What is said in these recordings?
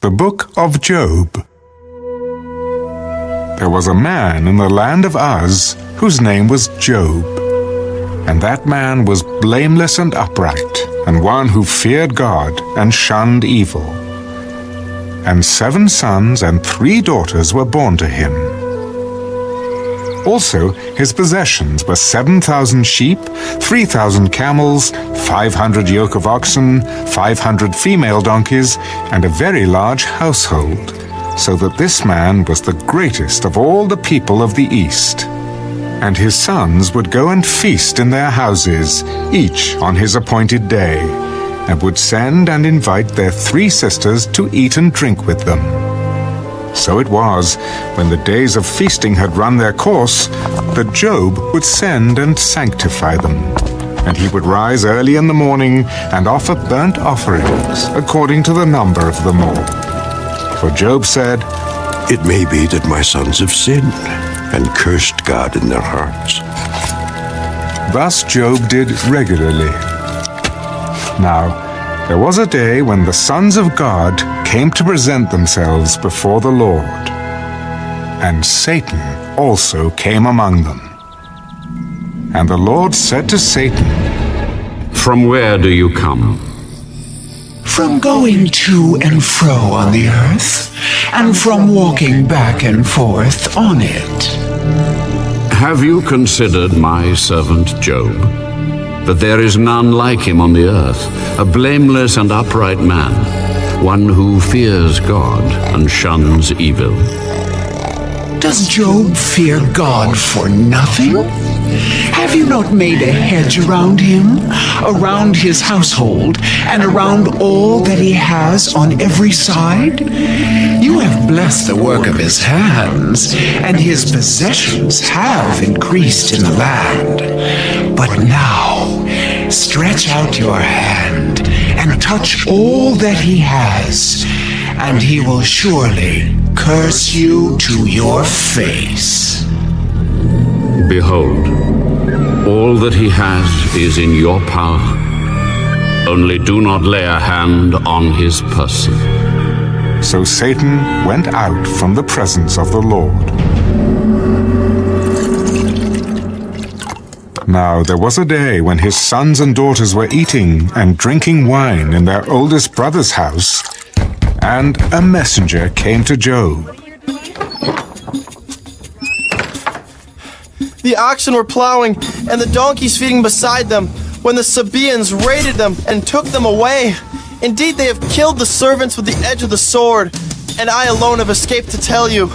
The Book of Job. There was a man in the land of Uz whose name was Job. And that man was blameless and upright, and one who feared God and shunned evil. And 7 sons and 3 daughters were born to him. Also, his possessions were 7,000 sheep, 3,000 camels, 500 yoke of oxen, 500 female donkeys, and a very large household, so that this man was the greatest of all the people of the East. And his sons would go and feast in their houses, each on his appointed day, and would send and invite their 3 sisters to eat and drink with them. So it was, when the days of feasting had run their course, that Job would send and sanctify them. And he would rise early in the morning and offer burnt offerings, according to the number of them all. For Job said, "It may be that my sons have sinned and cursed God in their hearts." Thus Job did regularly. Now, there was a day when the sons of God came to present themselves before the Lord, and Satan also came among them. And the Lord said to Satan, "From where do you come?" "From going to and fro on the earth, and from walking back and forth on it." Have you considered my servant Job? That there is none like him on the earth, a blameless and upright man, one who fears God and shuns evil. Does Job fear God for nothing? Have you not made a hedge around him, around his household, and around all that he has on every side? You have blessed the work of his hands, and his possessions have increased in the land. But now, stretch out your hand and touch all that he has, and he will surely curse you to your face. Behold, all that he has is in your power. Only do not lay a hand on his person. So Satan went out from the presence of the Lord. Now there was a day when his sons and daughters were eating and drinking wine in their oldest brother's house, and a messenger came to Job. The oxen were plowing, and the donkeys feeding beside them, when the Sabaeans raided them and took them away. Indeed, they have killed the servants with the edge of the sword, and I alone have escaped to tell you.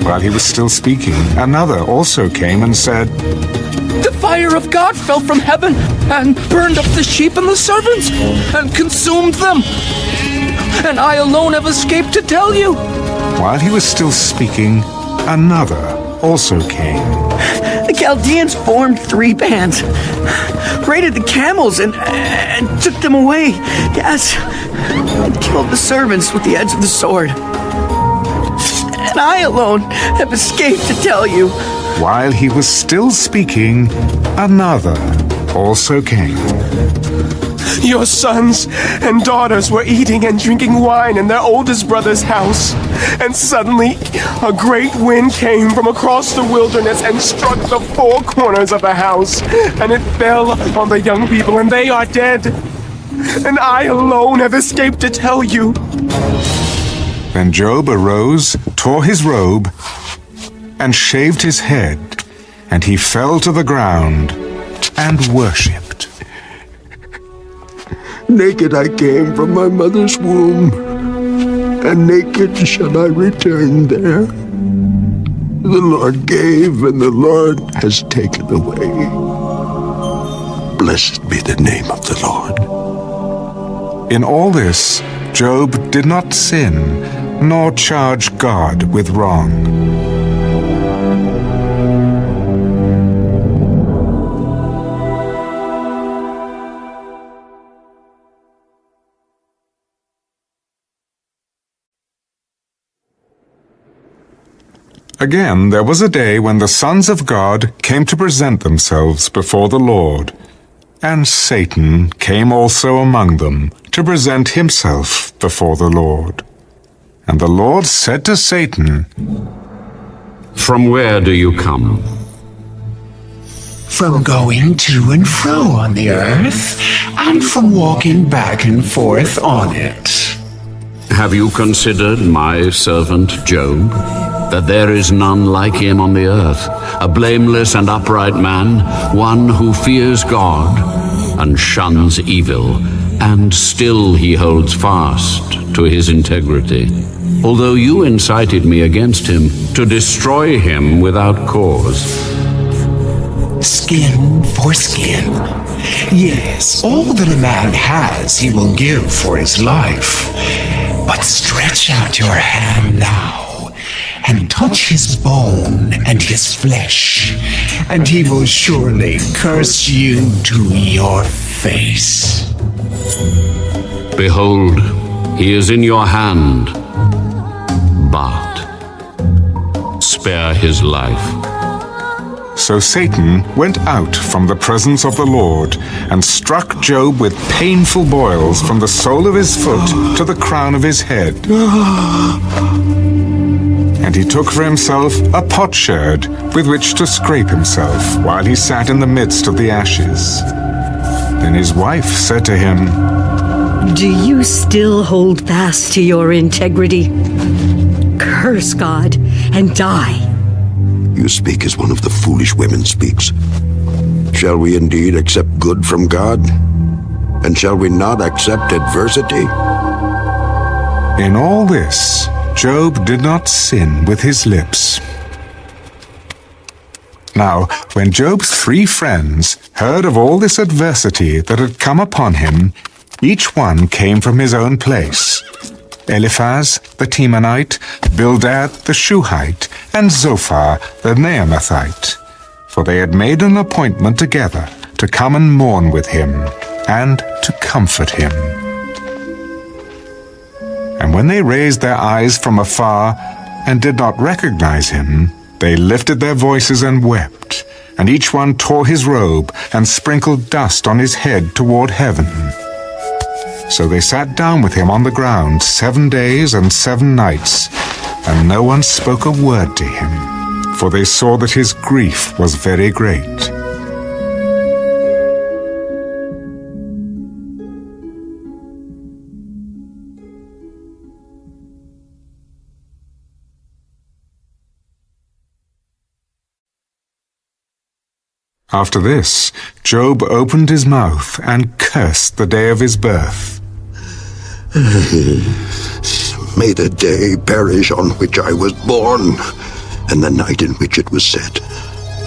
While he was still speaking, another also came and said, "The fire of God fell from heaven and burned up the sheep and the servants and consumed them. And I alone have escaped to tell you." While he was still speaking, another also came. "The Chaldeans formed 3 bands, raided the camels and took them away. Yes, and killed the servants with the edge of the sword. And I alone have escaped to tell you." While he was still speaking, another also came. "Your sons and daughters were eating and drinking wine in their oldest brother's house, and suddenly a great wind came from across the wilderness and struck the 4 corners of the house, and it fell on the young people, and they are dead. And I alone have escaped to tell you." Then Job arose, tore his robe, and shaved his head, and he fell to the ground and worshipped. Naked I came from my mother's womb, and naked shall I return there. The Lord gave, and the Lord has taken away. Blessed be the name of the Lord. In all this, Job did not sin, nor charge God with wrong. Again, there was a day when the sons of God came to present themselves before the Lord, and Satan came also among them to present himself before the Lord. And the Lord said to Satan, From where do you come? From going to and fro on the earth, and from walking back and forth on it. Have you considered my servant Job? That there is none like him on the earth, a blameless and upright man, one who fears God and shuns evil, and still he holds fast to his integrity. Although you incited me against him to destroy him without cause. Skin for skin. Yes, all that a man has he will give for his life. But stretch out your hand now, and touch his bone and his flesh, and he will surely curse you to your face. Behold, he is in your hand, but spare his life. So Satan went out from the presence of the Lord and struck Job with painful boils from the sole of his foot to the crown of his head. And he took for himself a potsherd with which to scrape himself while he sat in the midst of the ashes. Then his wife said to him, Do you still hold fast to your integrity? Curse God and die. You speak as one of the foolish women speaks. Shall we indeed accept good from God? And shall we not accept adversity? In all this, Job did not sin with his lips. Now, when Job's 3 friends heard of all this adversity that had come upon him, each one came from his own place. Eliphaz the Temanite, Bildad the Shuhite, and Zophar the Naamathite, for they had made an appointment together to come and mourn with him, and to comfort him. And when they raised their eyes from afar, and did not recognize him, they lifted their voices and wept, and each one tore his robe, and sprinkled dust on his head toward heaven. So they sat down with him on the ground 7 days and 7 nights, and no one spoke a word to him, for they saw that his grief was very great. After this, Job opened his mouth and cursed the day of his birth. May the day perish on which I was born, and the night in which it was said,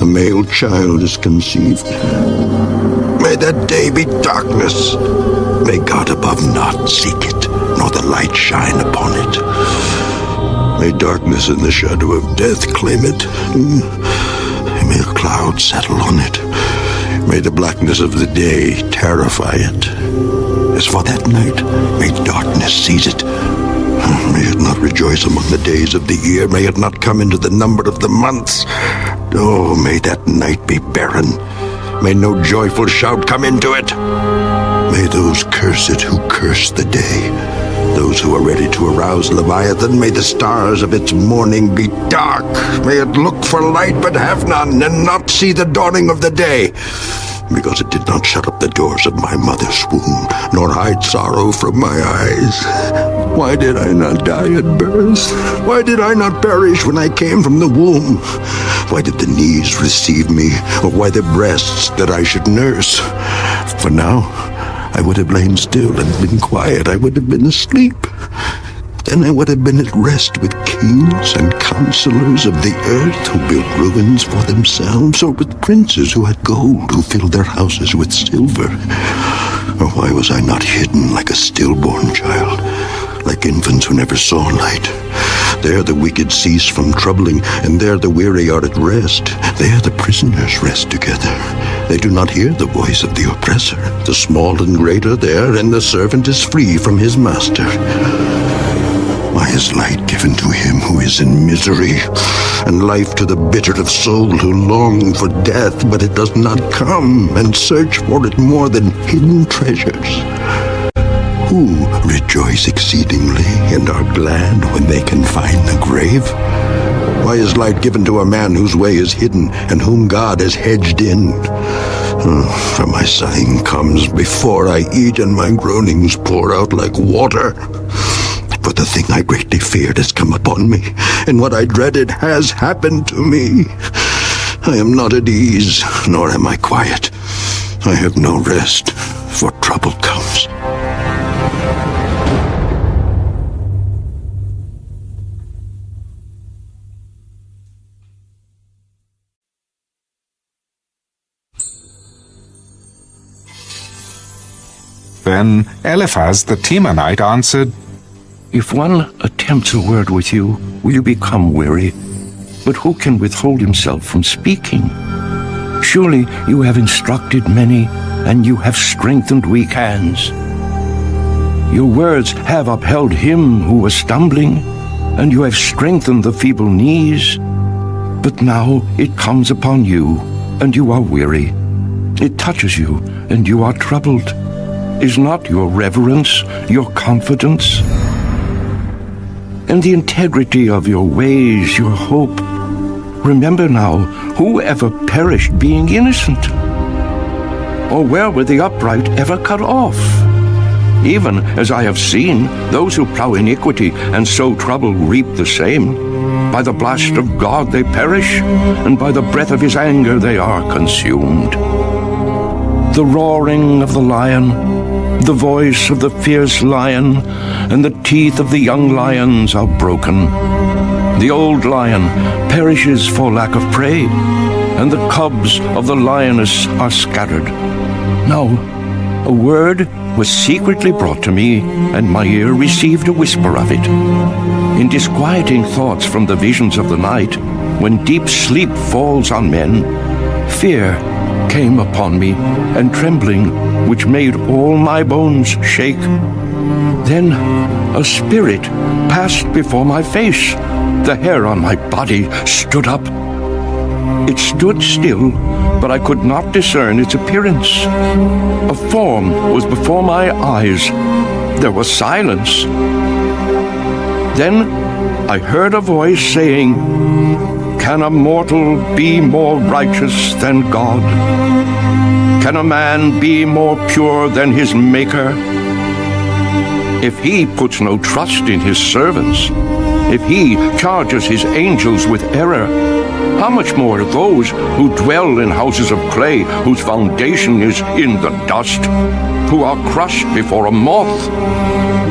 a male child is conceived. May that day be darkness. May God above not seek it, nor the light shine upon it. May darkness and the shadow of death claim it. May a cloud settle on it. May the blackness of the day terrify it. As for that night, may darkness seize it. May it not rejoice among the days of the year. May it not come into the number of the months. Oh, may that night be barren. May no joyful shout come into it. May those curse it who curse the day. Those who are ready to arouse Leviathan, may the stars of its morning be dark. May it look for light but have none, and not see the dawning of the day. Because it did not shut up the doors of my mother's womb, nor hide sorrow from my eyes. Why did I not die at birth? Why did I not perish when I came from the womb? Why did the knees receive me, or why the breasts that I should nurse? For now I would have lain still and been quiet. I would have been asleep. Then I would have been at rest with kings and counselors of the earth who built ruins for themselves, or with princes who had gold, who filled their houses with silver. Or why was I not hidden like a stillborn child, like infants who never saw light? There the wicked cease from troubling, and there the weary are at rest. There the prisoners rest together. They do not hear the voice of the oppressor. The small and great are there, and the servant is free from his master. Why is light given to him who is in misery, and life to the bitter of soul who long for death, but it does not come, and search for it more than hidden treasures? who rejoice exceedingly and are glad when they can find the grave? Why is light given to a man whose way is hidden and whom God has hedged in? For my sighing comes before I eat, and my groanings pour out like water. For the thing I greatly feared has come upon me, and what I dreaded has happened to me. I am not at ease, nor am I quiet. I have no rest, for trouble comes. Then Eliphaz the Temanite answered, If one attempts a word with you, will you become weary? But who can withhold himself from speaking? Surely you have instructed many, and you have strengthened weak hands. Your words have upheld him who was stumbling, and you have strengthened the feeble knees. But now it comes upon you, and you are weary. It touches you, and you are troubled. Is not your reverence your confidence? And the integrity of your ways your hope? Remember now, who ever perished being innocent? Or where were the upright ever cut off? Even as I have seen, those who plow iniquity and sow trouble reap the same. By the blast of God they perish, and by the breath of his anger they are consumed. The roaring of the lion, the voice of the fierce lion, and the teeth of the young lions are broken. The old lion perishes for lack of prey, and the cubs of the lioness are scattered. Now, a word was secretly brought to me, and my ear received a whisper of it. In disquieting thoughts from the visions of the night, when deep sleep falls on men, fear came upon me, and trembling, which made all my bones shake. Then a spirit passed before my face. The hair on my body stood up. It stood still, but I could not discern its appearance. A form was before my eyes. There was silence. Then I heard a voice saying, Can a mortal be more righteous than God? Can a man be more pure than his Maker? If he puts no trust in his servants, if he charges his angels with error, how much more those who dwell in houses of clay, whose foundation is in the dust, who are crushed before a moth?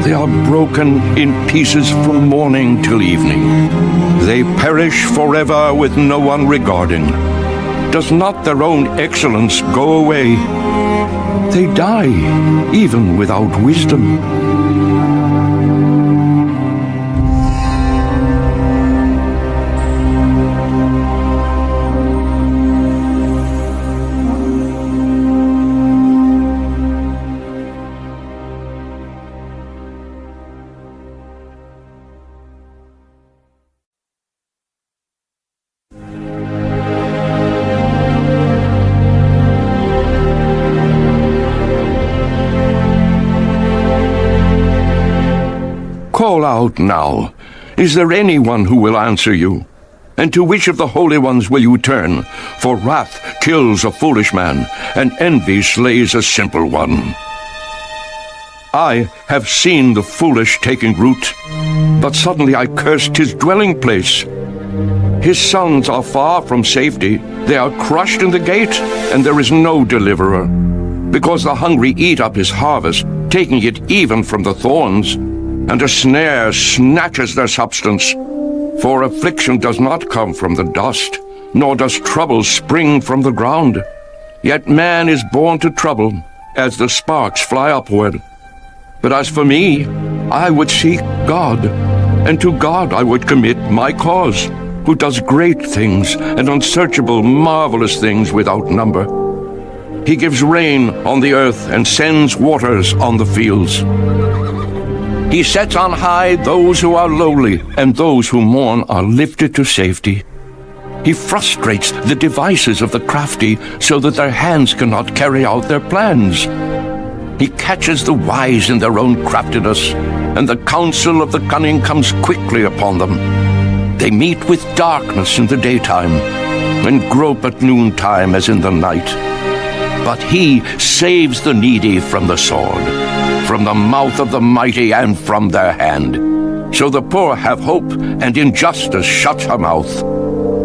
They are broken in pieces from morning till evening. They perish forever with no one regarding. Does not their own excellence go away? They die even without wisdom. Call out now. Is there anyone who will answer you? And to which of the holy ones will you turn? For wrath kills a foolish man, and envy slays a simple one. I have seen the foolish taking root, but suddenly I cursed his dwelling place. His sons are far from safety. They are crushed in the gate, and there is no deliverer. Because the hungry eat up his harvest, taking it even from the thorns, and a snare snatches their substance. For affliction does not come from the dust, nor does trouble spring from the ground. Yet man is born to trouble, as the sparks fly upward. But as for me, I would seek God, and to God I would commit my cause, who does great things and unsearchable, marvelous things without number. He gives rain on the earth and sends waters on the fields. He sets on high those who are lowly, and those who mourn are lifted to safety. He frustrates the devices of the crafty, so that their hands cannot carry out their plans. He catches the wise in their own craftiness, and the counsel of the cunning comes quickly upon them. They meet with darkness in the daytime, and grope at noontime as in the night. But he saves the needy from the sword, from the mouth of the mighty and from their hand. So the poor have hope, and injustice shuts her mouth.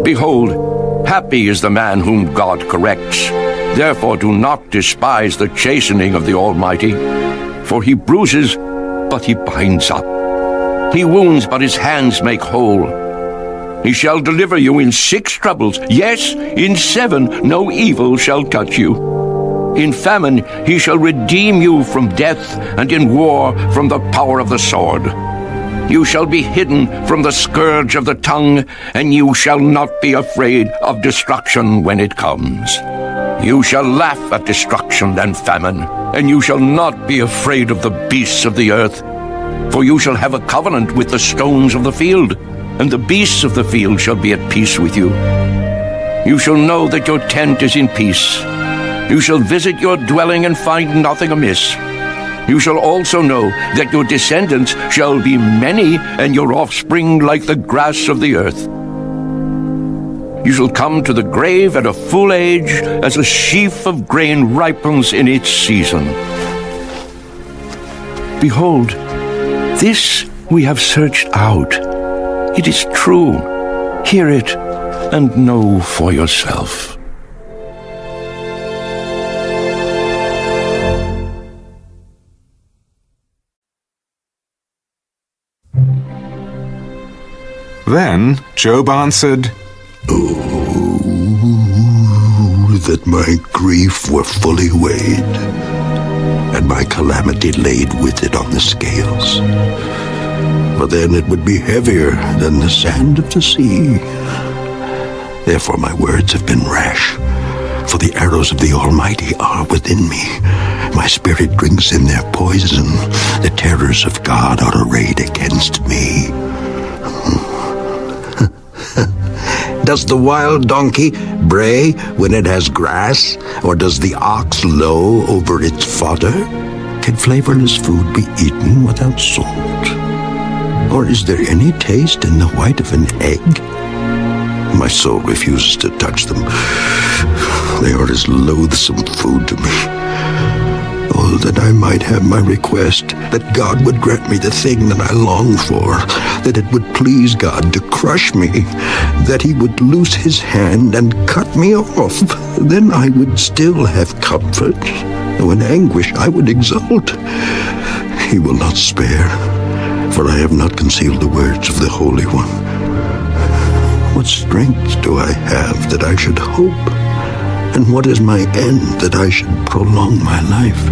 Behold, happy is the man whom God corrects. Therefore do not despise the chastening of the Almighty, for he bruises, but he binds up. He wounds, but his hands make whole. He shall deliver you in 6 troubles. Yes, in 7 no evil shall touch you. In famine he shall redeem you from death, and in war from the power of the sword. You shall be hidden from the scourge of the tongue, and you shall not be afraid of destruction when it comes. You shall laugh at destruction and famine, and you shall not be afraid of the beasts of the earth. For you shall have a covenant with the stones of the field, and the beasts of the field shall be at peace with you. You shall know that your tent is in peace. You shall visit your dwelling and find nothing amiss. You shall also know that your descendants shall be many, and your offspring like the grass of the earth. You shall come to the grave at a full age, as a sheaf of grain ripens in its season. Behold, this we have searched out. It is true. Hear it and know for yourself. Then Job answered, Oh, that my grief were fully weighed, and my calamity laid with it on the scales. For then it would be heavier than the sand of the sea. Therefore my words have been rash, for the arrows of the Almighty are within me. My spirit drinks in their poison. The terrors of God are arrayed against me. Does the wild donkey bray when it has grass, or does the ox low over its fodder? Can flavorless food be eaten without salt? Or is there any taste in the white of an egg? My soul refuses to touch them. They are as loathsome food to me. Oh, that I might have my request, that God would grant me the thing that I long for, that it would please God to crush me, that he would loose his hand and cut me off. Then I would still have comfort, though in anguish I would exult. He will not spare, for I have not concealed the words of the Holy One. What strength do I have that I should hope? And what is my end that I should prolong my life?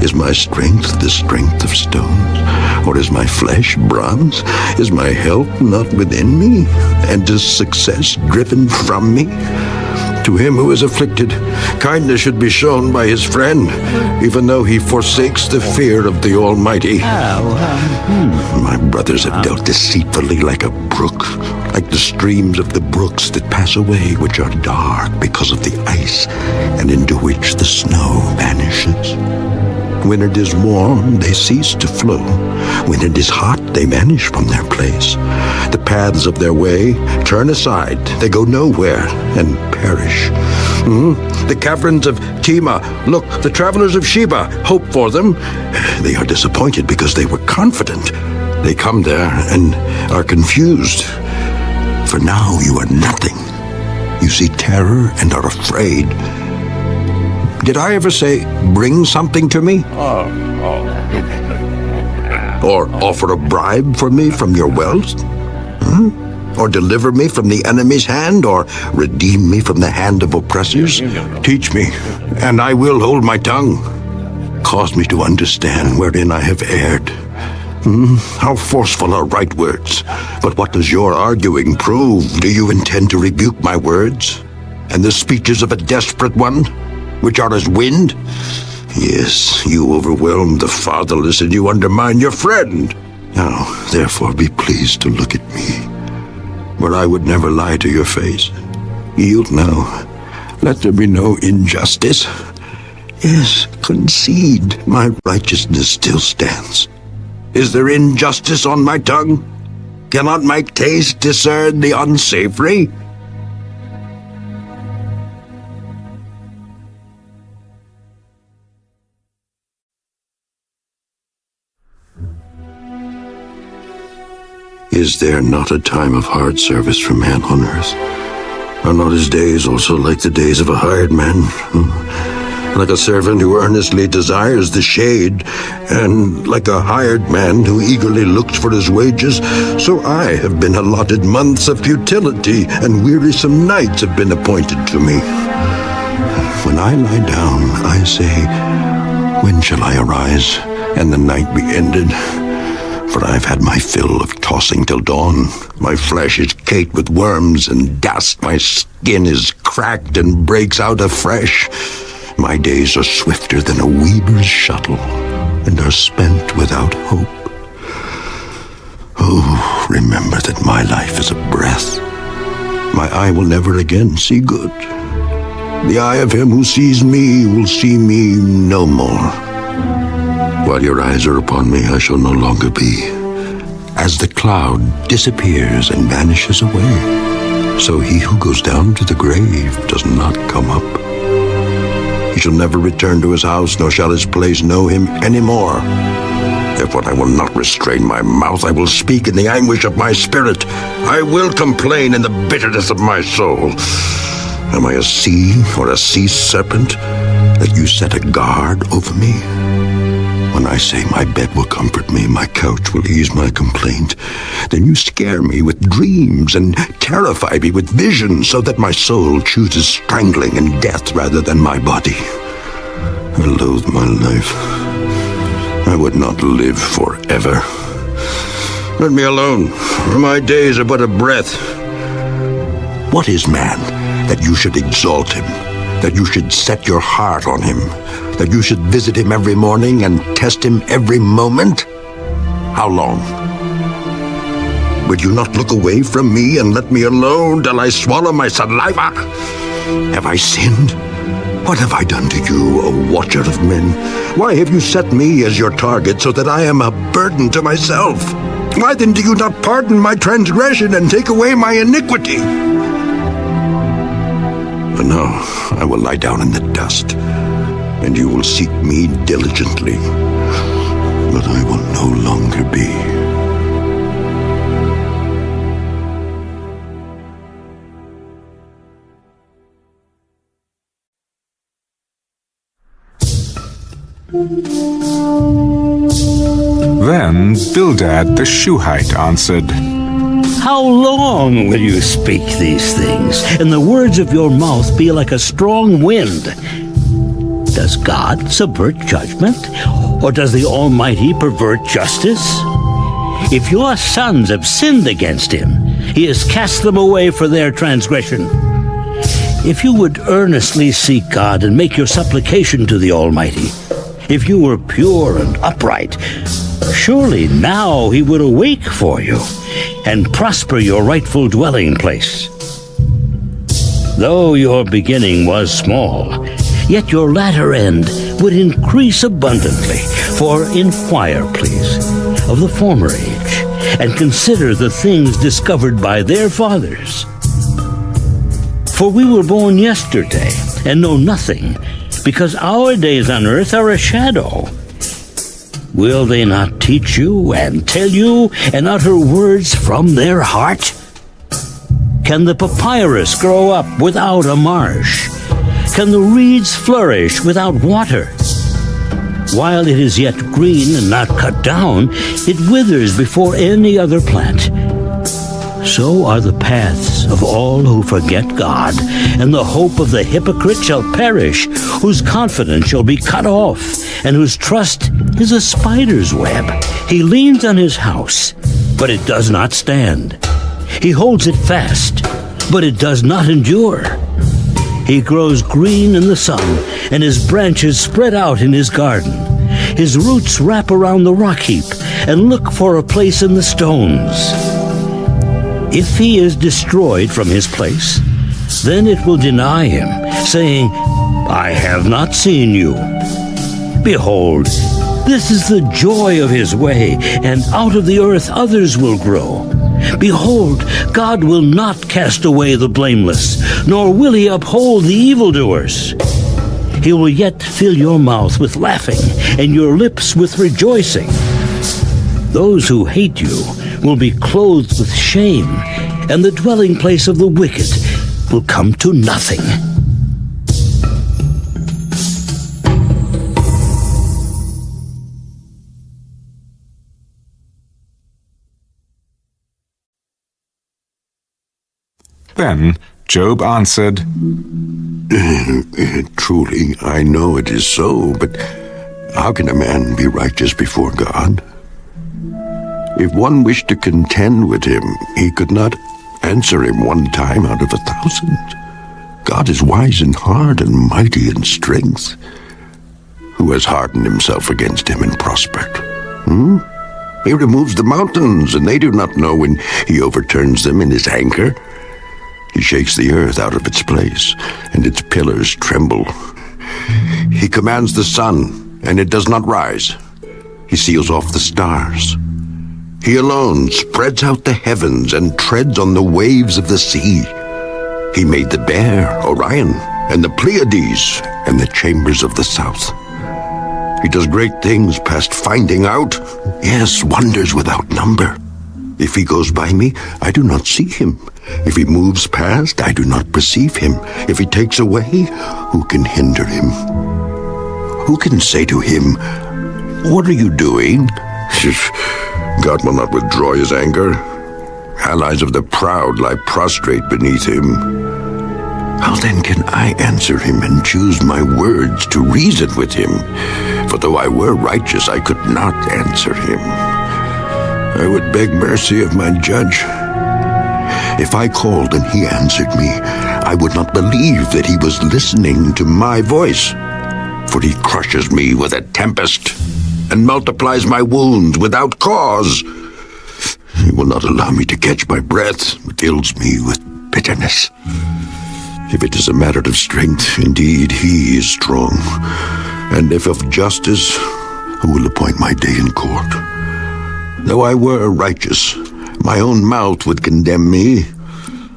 Is my strength the strength of stones? Or is my flesh bronze? Is my help not within me? And is success driven from me? To him who is afflicted, kindness should be shown by his friend, even though he forsakes the fear of the Almighty. My brothers have dealt deceitfully like a brook, like the streams of the brooks that pass away, which are dark because of the ice, and into which the snow vanishes. When it is warm, they cease to flow. When it is hot, they vanish from their place. The paths of their way turn aside. They go nowhere and perish. The caverns of Tema, look, the travelers of Sheba, hope for them. They are disappointed because they were confident. They come there and are confused. For now you are nothing. You see terror and are afraid. Did I ever say, bring something to me? Or offer a bribe for me from your wealth? Or deliver me from the enemy's hand? Or redeem me from the hand of oppressors? Teach me, and I will hold my tongue. Cause me to understand wherein I have erred. How forceful are right words. But what does your arguing prove? Do you intend to rebuke my words? And the speeches of a desperate one, which are as wind? Yes, you overwhelm the fatherless and you undermine your friend. Now, therefore, be pleased to look at me, where I would never lie to your face. Yield now. Let there be no injustice. Yes, concede. My righteousness still stands. Is there injustice on my tongue? Cannot my taste discern the unsavory? Is there not a time of hard service for man on earth? Are not his days also like the days of a hired man? Like a servant who earnestly desires the shade, and like a hired man who eagerly looks for his wages, so I have been allotted months of futility, and wearisome nights have been appointed to me. When I lie down, I say, when shall I arise, and the night be ended? For I've had my fill of tossing till dawn. My flesh is caked with worms and dust. My skin is cracked and breaks out afresh. My days are swifter than a weaver's shuttle, and are spent without hope. Oh, remember that my life is a breath. My eye will never again see good. The eye of him who sees me will see me no more. While your eyes are upon me, I shall no longer be. As the cloud disappears and vanishes away, so he who goes down to the grave does not come up. He shall never return to his house, nor shall his place know him any more. Therefore I will not restrain my mouth. I will speak in the anguish of my spirit. I will complain in the bitterness of my soul. Am I a sea or a sea serpent that you set a guard over me? When I say my bed will comfort me, my couch will ease my complaint, then you scare me with dreams and terrify me with visions, so that my soul chooses strangling and death rather than my body. I loathe my life. I would not live forever. Let me alone, for my days are but a breath. What is man that you should exalt him, that you should set your heart on him, that you should visit him every morning and test him every moment? How long? Would you not look away from me and let me alone till I swallow my saliva? Have I sinned? What have I done to you, O watcher of men? Why have you set me as your target so that I am a burden to myself? Why then do you not pardon my transgression and take away my iniquity? But no, I will lie down in the dust, and you will seek me diligently, but I will no longer be. Then Bildad the Shuhite answered, How long will you speak these things, and the words of your mouth be like a strong wind? Does God subvert judgment, or does the Almighty pervert justice? If your sons have sinned against him, he has cast them away for their transgression. If you would earnestly seek God and make your supplication to the Almighty, if you were pure and upright, surely now he would awake for you and prosper your rightful dwelling place. Though your beginning was small, yet your latter end would increase abundantly. For inquire, please, of the former age, and consider the things discovered by their fathers. For we were born yesterday, and know nothing, because our days on earth are a shadow. Will they not teach you and tell you and utter words from their heart? Can the papyrus grow up without a marsh? Can the reeds flourish without water? While it is yet green and not cut down, it withers before any other plant. So are the paths of all who forget God, and the hope of the hypocrite shall perish, whose confidence shall be cut off, and whose trust is a spider's web. He leans on his house, but it does not stand. He holds it fast, but it does not endure. He grows green in the sun, and his branches spread out in his garden. His roots wrap around the rock heap and look for a place in the stones. If he is destroyed from his place, Then it will deny him, saying, I have not seen you. Behold, this is the joy of his way, and out of the earth others will grow. Behold, God will not cast away the blameless, nor will he uphold the evildoers. He will yet fill your mouth with laughing, and your lips with rejoicing. Those who hate you will be clothed with shame, and the dwelling place of the wicked will come to nothing. Then Job answered, Truly, I know it is so, but how can a man be righteous before God? If one wished to contend with him, he could not answer him 1 time out of 1,000. God is wise in heart and mighty in strength. Who has hardened himself against him and prospered? He removes the mountains, and they do not know when he overturns them in his anger. He shakes the earth out of its place, and its pillars tremble. He commands the sun, and it does not rise. He seals off the stars. He alone spreads out the heavens and treads on the waves of the sea. He made the Bear, Orion, and the Pleiades, and the chambers of the south. He does great things past finding out, yes, wonders without number. If he goes by me, I do not see him. If he moves past, I do not perceive him. If he takes away, who can hinder him? Who can say to him, what are you doing? God will not withdraw his anger. Allies of the proud lie prostrate beneath him. How then can I answer him and choose my words to reason with him? For though I were righteous, I could not answer him. I would beg mercy of my judge. If I called and he answered me, I would not believe that he was listening to my voice. For he crushes me with a tempest and multiplies my wounds without cause. He will not allow me to catch my breath, but fills me with bitterness. If it is a matter of strength, indeed he is strong. And if of justice, who will appoint my day in court? Though I were righteous, my own mouth would condemn me.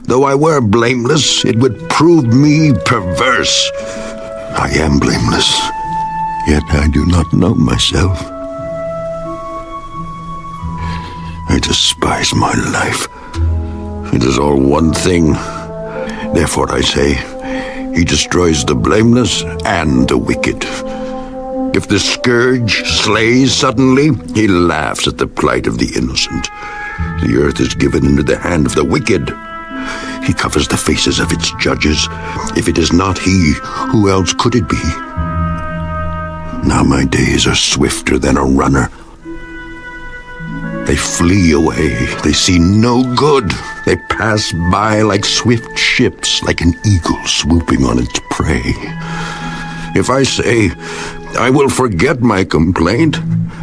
Though I were blameless, it would prove me perverse. I am blameless, yet I do not know myself. I despise my life. It is all one thing. Therefore I say, he destroys the blameless and the wicked. If the scourge slays suddenly, he laughs at the plight of the innocent. The earth is given into the hand of the wicked. He covers the faces of its judges. If it is not he, who else could it be? Now my days are swifter than a runner. They flee away. They see no good. They pass by like swift ships, like an eagle swooping on its prey. If I say, I will forget my complaint,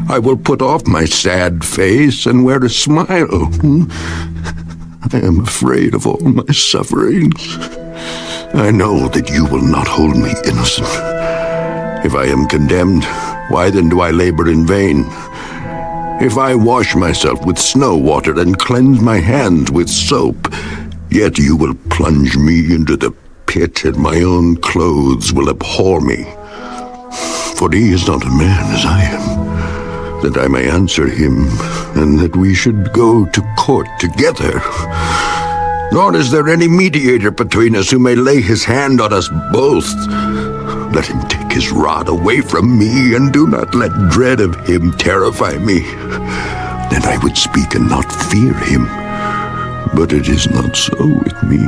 I will put off my sad face and wear a smile. I am afraid of all my sufferings. I know that you will not hold me innocent. If I am condemned, why then do I labor in vain? If I wash myself with snow water and cleanse my hands with soap, yet you will plunge me into the pit, and my own clothes will abhor me. For he is not a man as I am, that I may answer him, and that we should go to court together. Nor is there any mediator between us who may lay his hand on us both. Let him take his rod away from me, and do not let dread of him terrify me. Then I would speak and not fear him. But it is not so with me.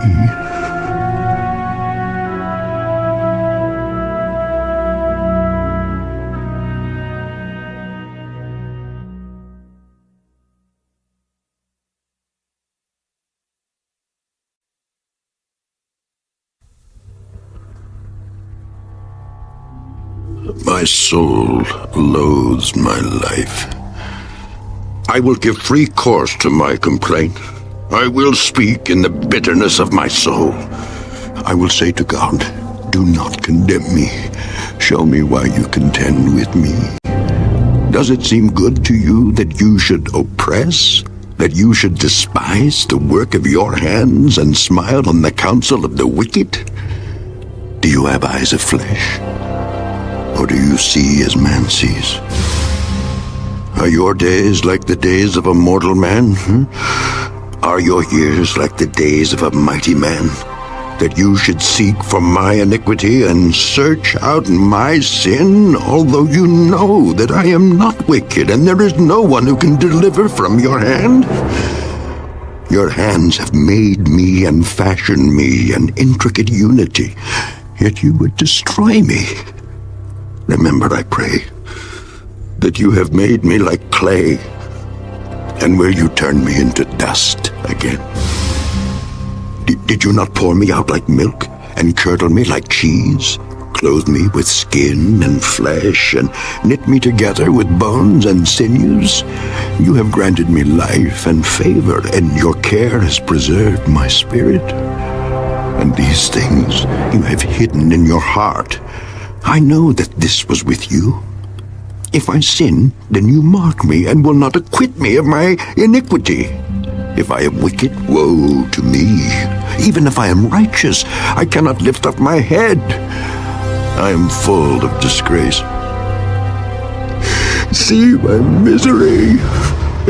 My soul loathes my life. I will give free course to my complaint. I will speak in the bitterness of my soul. I will say to God, do not condemn me. Show me why you contend with me. Does it seem good to you that you should oppress, that you should despise the work of your hands and smile on the counsel of the wicked? Do you have eyes of flesh, or do you see as man sees? Are your days like the days of a mortal man? Are your years like the days of a mighty man? That you should seek for my iniquity and search out my sin, although you know that I am not wicked, and there is no one who can deliver from your hand? Your hands have made me and fashioned me an intricate unity, yet you would destroy me. Remember, I pray, that you have made me like clay, and will you turn me into dust again? Did you not pour me out like milk, and curdle me like cheese, clothe me with skin and flesh, and knit me together with bones and sinews? You have granted me life and favor, and your care has preserved my spirit. And these things you have hidden in your heart. I know that this was with you. If I sin, then you mark me, and will not acquit me of my iniquity. If I am wicked, woe to me. Even if I am righteous, I cannot lift up my head. I am full of disgrace. See my misery.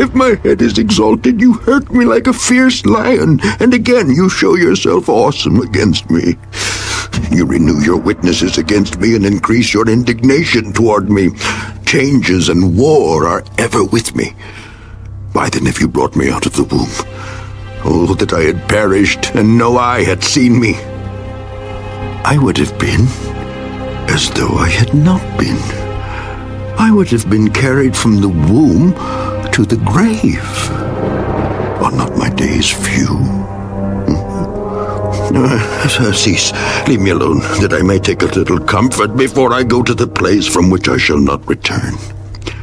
If my head is exalted, you hurt me like a fierce lion, and again you show yourself awesome against me. You renew your witnesses against me and increase your indignation toward me. Changes and war are ever with me. Why then have you brought me out of the womb? Oh, that I had perished, and no eye had seen me. I would have been as though I had not been. I would have been carried from the womb to the grave. Are not my days few? Cease. Leave me alone, that I may take a little comfort before I go to the place from which I shall not return.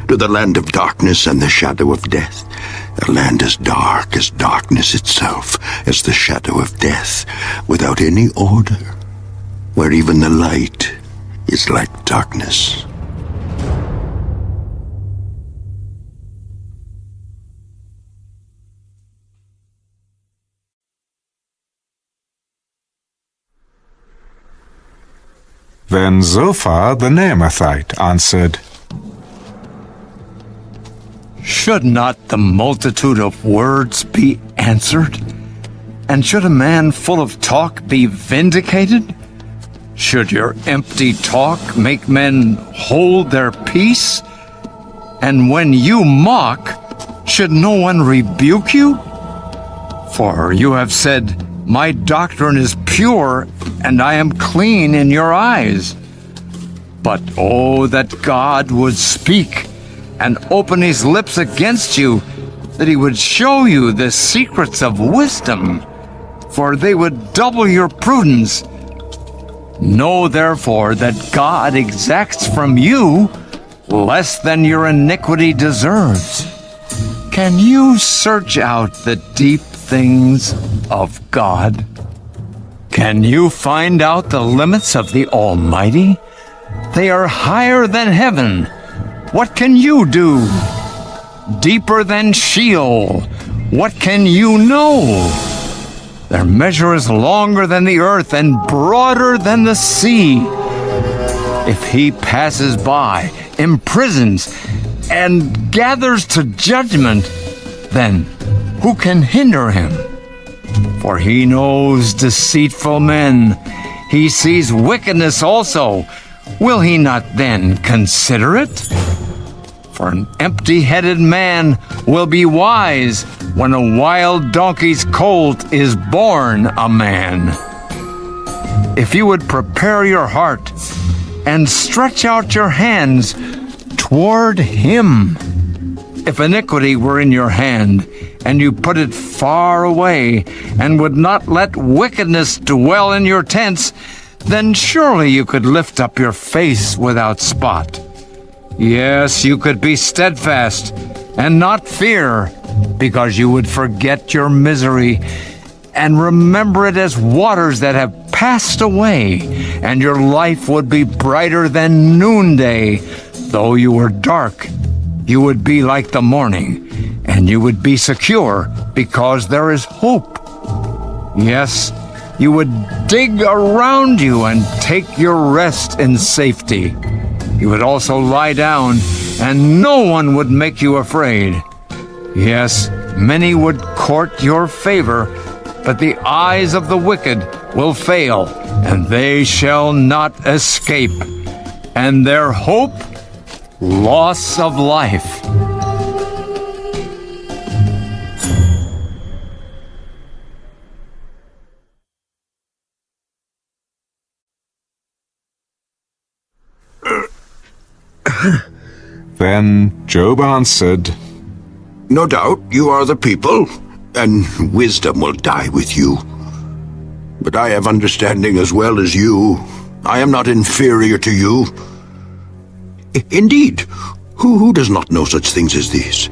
To the land of darkness and the shadow of death. A land as dark as darkness itself, as the shadow of death, without any order, where even the light is like darkness. Then Zophar the Naamathite answered, Should not the multitude of words be answered? And should a man full of talk be vindicated? Should your empty talk make men hold their peace? And when you mock, should no one rebuke you? For you have said, My doctrine is pure, and I am clean in your eyes. But oh, that God would speak and open his lips against you, that he would show you the secrets of wisdom, for they would double your prudence. Know therefore that God exacts from you less than your iniquity deserves. Can you search out the deep things of God? Can you find out the limits of the Almighty? They are higher than heaven. What can you do? Deeper than Sheol. What can you know? Their measure is longer than the earth and broader than the sea. If he passes by, imprisons, and gathers to judgment, then who can hinder him? For he knows deceitful men. He sees wickedness also. Will he not then consider it? For an empty-headed man will be wise when a wild donkey's colt is born a man. If you would prepare your heart and stretch out your hands toward him, if iniquity were in your hand, and you put it far away, and would not let wickedness dwell in your tents, then surely you could lift up your face without spot. Yes, you could be steadfast and not fear, because you would forget your misery and remember it as waters that have passed away, and your life would be brighter than noonday. Though you were dark, you would be like the morning, and you would be secure because there is hope. Yes, you would dig around you and take your rest in safety. You would also lie down, and no one would make you afraid. Yes, many would court your favor, but the eyes of the wicked will fail, and they shall not escape. And their hope, loss of life. Then Job answered, No doubt you are the people, and wisdom will die with you. But I have understanding as well as you. I am not inferior to you. Indeed, who does not know such things as these?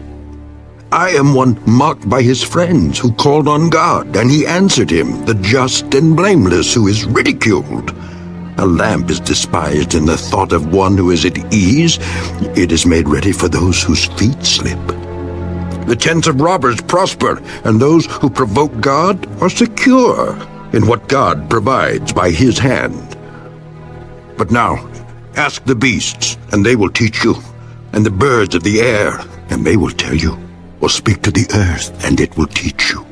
I am one mocked by his friends who called on God, and he answered him, the just and blameless who is ridiculed. A lamp is despised in the thought of one who is at ease. It is made ready for those whose feet slip. The tents of robbers prosper, and those who provoke God are secure in what God provides by his hand. But now, ask the beasts, and they will teach you, and the birds of the air, and they will tell you, or speak to the earth, and it will teach you,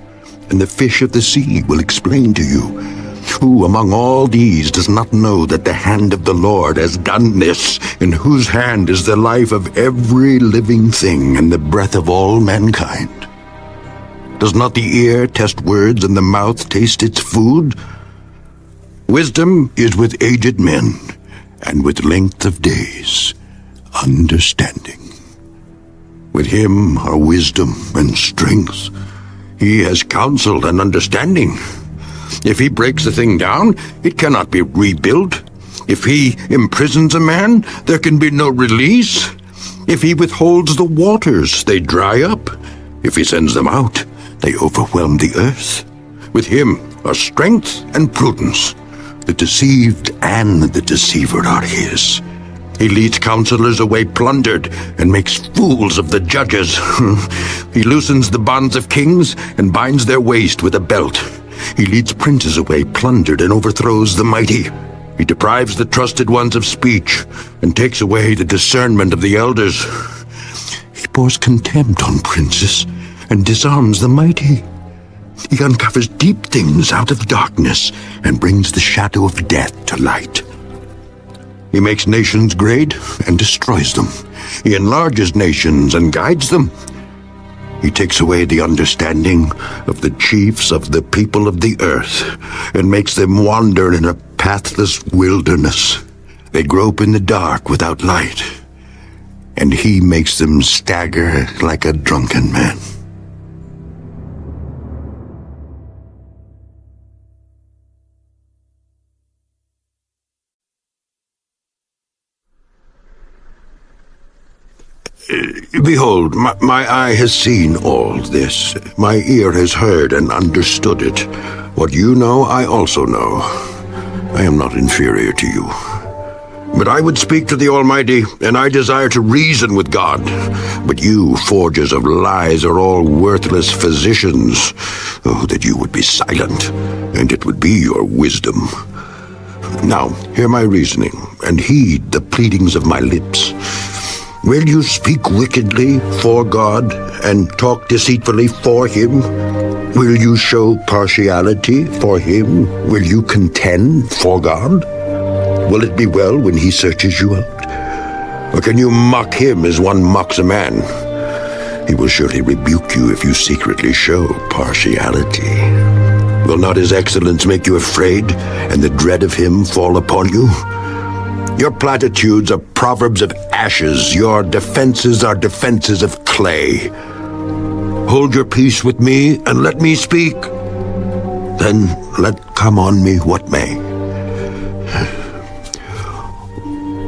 and the fish of the sea will explain to you. Who among all these does not know that the hand of the Lord has done this, in whose hand is the life of every living thing and the breath of all mankind? Does not the ear test words and the mouth taste its food? Wisdom is with aged men, and with length of days, understanding. With him are wisdom and strength. He has counsel and understanding. If he breaks a thing down, it cannot be rebuilt. If he imprisons a man, there can be no release. If he withholds the waters, they dry up. If he sends them out, they overwhelm the earth. With him are strength and prudence. The deceived and the deceiver are his. He leads counselors away plundered and makes fools of the judges. He loosens the bonds of kings and binds their waist with a belt. He leads princes away plundered and overthrows the mighty. He deprives the trusted ones of speech and takes away the discernment of the elders. He pours contempt on princes and disarms the mighty. He uncovers deep things out of darkness and brings the shadow of death to light. He makes nations great and destroys them. He enlarges nations and guides them. He takes away the understanding of the chiefs of the people of the earth and makes them wander in a pathless wilderness. They grope in the dark without light, and he makes them stagger like a drunken man. Behold, my eye has seen all this. My ear has heard and understood it. What you know, I also know. I am not inferior to you. But I would speak to the Almighty, and I desire to reason with God. But you, forgers of lies, are all worthless physicians. Oh, that you would be silent, and it would be your wisdom. Now, hear my reasoning, and heed the pleadings of my lips. Will you speak wickedly for God and talk deceitfully for him? Will you show partiality for him? Will you contend for God? Will it be well when he searches you out? Or can you mock him as one mocks a man? He will surely rebuke you if you secretly show partiality. Will not his excellence make you afraid, and the dread of him fall upon you? Your platitudes are proverbs of ashes. Your defenses are defenses of clay. Hold your peace with me and let me speak. Then let come on me what may.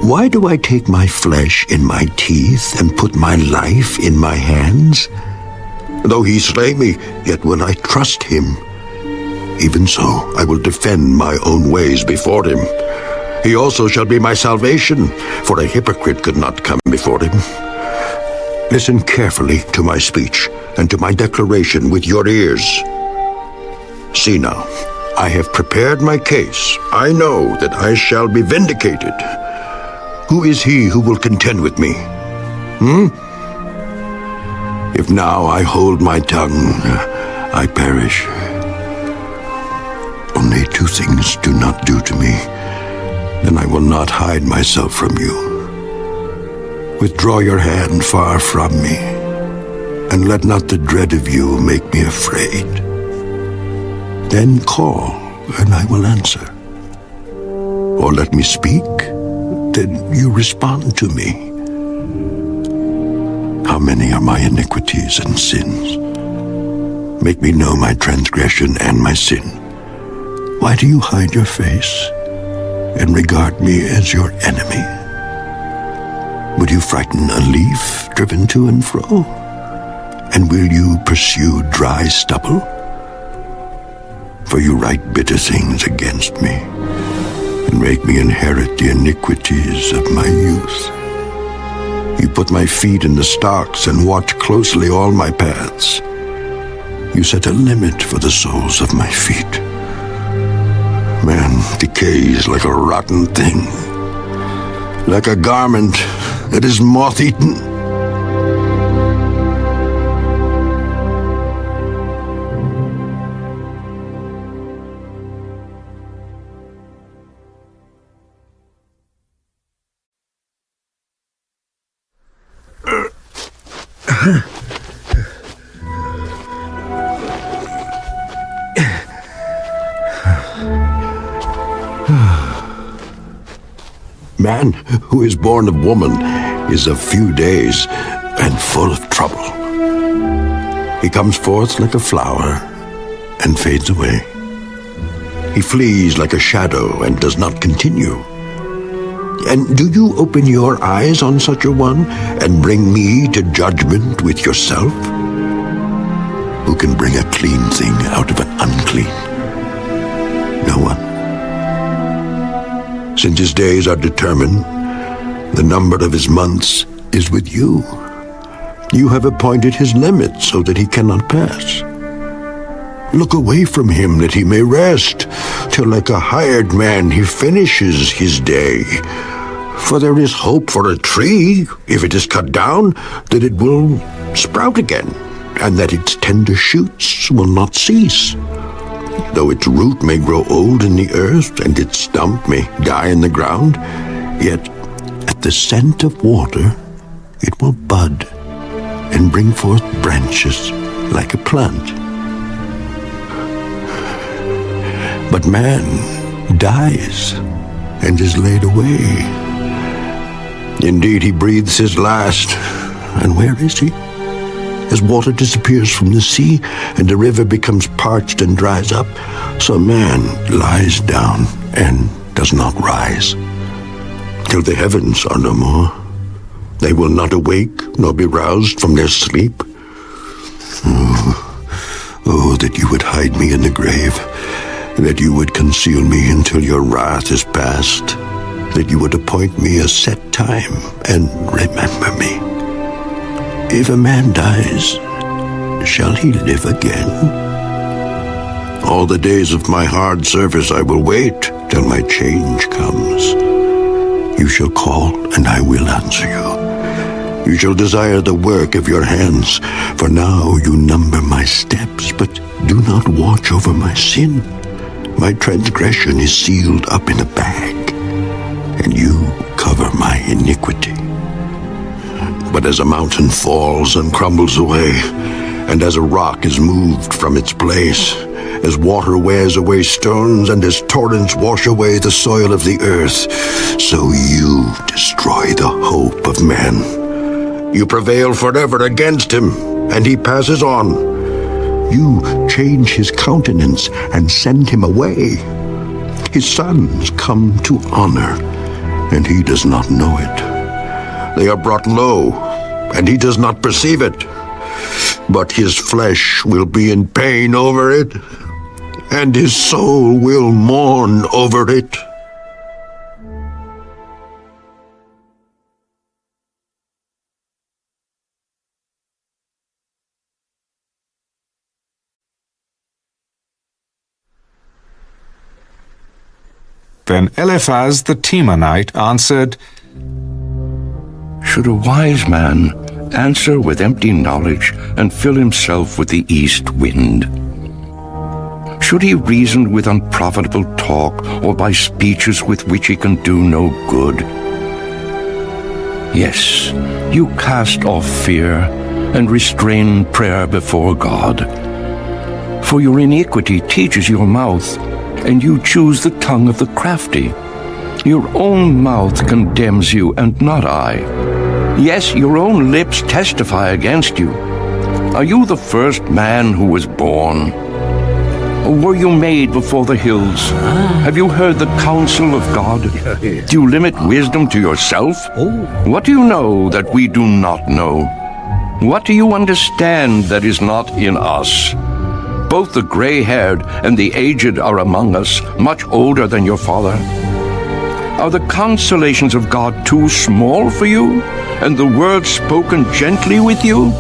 Why do I take my flesh in my teeth and put my life in my hands? Though he slay me, yet will I trust him. Even so, I will defend my own ways before him. He also shall be my salvation, for a hypocrite could not come before him. Listen carefully to my speech and to my declaration with your ears. See now, I have prepared my case. I know that I shall be vindicated. Who is he who will contend with me? If now I hold my tongue, I perish. Only two things do not do to me, then I will not hide myself from you. Withdraw your hand far from me, and let not the dread of you make me afraid. Then call, and I will answer. Or let me speak, then you respond to me. How many are my iniquities and sins? Make me know my transgression and my sin. Why do you hide your face and regard me as your enemy? Would you frighten a leaf driven to and fro? And will you pursue dry stubble? For you write bitter things against me, and make me inherit the iniquities of my youth. You put my feet in the stocks and watch closely all my paths. You set a limit for the soles of my feet. Man decays like a rotten thing, like a garment that is moth-eaten. Man who is born of woman is of few days and full of trouble. He comes forth like a flower and fades away. He flees like a shadow and does not continue. And do you open your eyes on such a one and bring me to judgment with yourself? Who can bring a clean thing out of an unclean? No one. Since his days are determined, the number of his months is with you. You have appointed his limit so that he cannot pass. Look away from him that he may rest, till like a hired man he finishes his day. For there is hope for a tree, if it is cut down, that it will sprout again, and that its tender shoots will not cease. Though its root may grow old in the earth, and its stump may die in the ground, yet at the scent of water it will bud and bring forth branches like a plant. But man dies and is laid away. Indeed, he breathes his last, and where is he? As water disappears from the sea, and the river becomes parched and dries up, so man lies down and does not rise. Till the heavens are no more, they will not awake nor be roused from their sleep. Oh, that you would hide me in the grave, that you would conceal me until your wrath is past, that you would appoint me a set time and remember me. If a man dies, shall he live again? All the days of my hard service I will wait till my change comes. You shall call, and I will answer you. You shall desire the work of your hands, for now you number my steps, but do not watch over my sin. My transgression is sealed up in a bag, and you cover my iniquity. But as a mountain falls and crumbles away, and as a rock is moved from its place, as water wears away stones, and as torrents wash away the soil of the earth, so you destroy the hope of man. You prevail forever against him, and he passes on. You change his countenance and send him away. His sons come to honor, and he does not know it. They are brought low, and he does not perceive it. But his flesh will be in pain over it. and his soul will mourn over it. Then Eliphaz the Temanite answered, Should a wise man answer with empty knowledge and fill himself with the east wind? Should he reason with unprofitable talk or by speeches with which he can do no good? Yes, you cast off fear and restrain prayer before God. For your iniquity teaches your mouth, and you choose the tongue of the crafty. Your own mouth condemns you, and not I. Yes, your own lips testify against you. Are you the first man who was born? Or were you made before the hills? Have you heard the counsel of God? Do you limit wisdom to yourself? What do you know that we do not know? What do you understand that is not in us? Both the gray-haired and the aged are among us, much older than your father. Are the consolations of God too small for you, and the words spoken gently with you?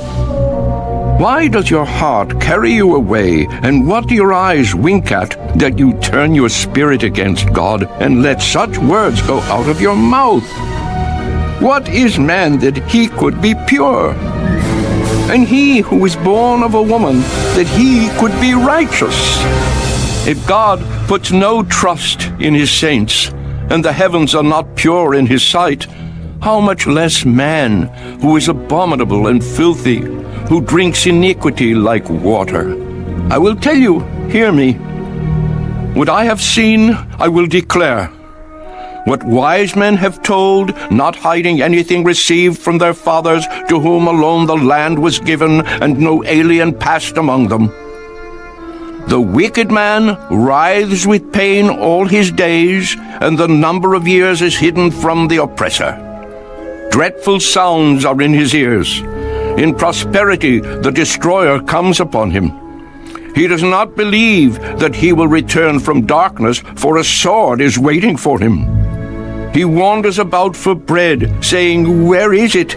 Why does your heart carry you away, and what do your eyes wink at, that you turn your spirit against God, and let such words go out of your mouth? What is man that he could be pure? And he who is born of a woman, that he could be righteous. If God puts no trust in his saints, and the heavens are not pure in his sight, how much less man, who is abominable and filthy, who drinks iniquity like water? I will tell you, hear me. What I have seen, I will declare. What wise men have told, not hiding anything received from their fathers, to whom alone the land was given, and no alien passed among them. The wicked man writhes with pain all his days, and the number of years is hidden from the oppressor. Dreadful sounds are in his ears. In prosperity the destroyer comes upon him. He does not believe that he will return from darkness, for a sword is waiting for him. He wanders about for bread, saying, Where is it?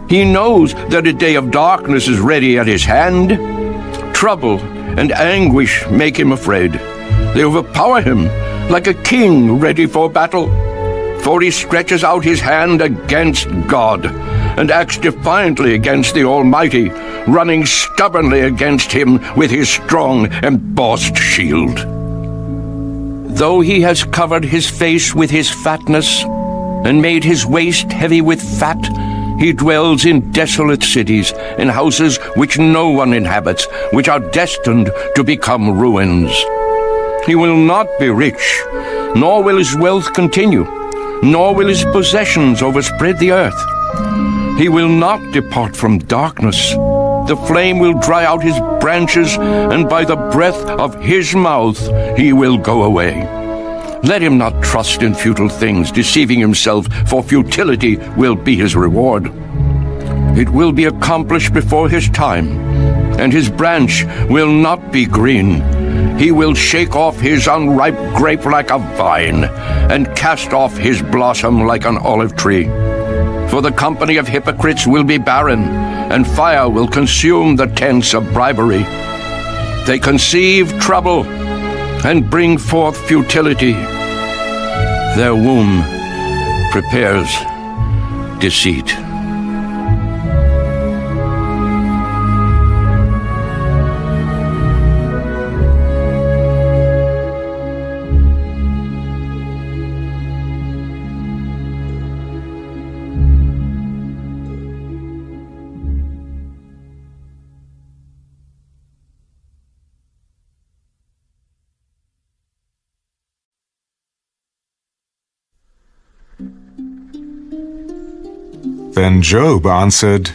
He knows that a day of darkness is ready at his hand. Trouble and anguish make him afraid. They overpower him like a king ready for battle. For he stretches out his hand against God, and acts defiantly against the Almighty, running stubbornly against him with his strong embossed shield. Though he has covered his face with his fatness, and made his waist heavy with fat, he dwells in desolate cities, in houses which no one inhabits, which are destined to become ruins. He will not be rich, nor will his wealth continue, nor will his possessions overspread the earth. He will not depart from darkness. The flame will dry out his branches, and by the breath of his mouth he will go away. Let him not trust in futile things, deceiving himself, for futility will be his reward. It will be accomplished before his time, and his branch will not be green. He will shake off his unripe grape like a vine, and cast off his blossom like an olive tree. For the company of hypocrites will be barren, and fire will consume the tents of bribery. They conceive trouble and bring forth futility. Their womb prepares deceit. Then Job answered,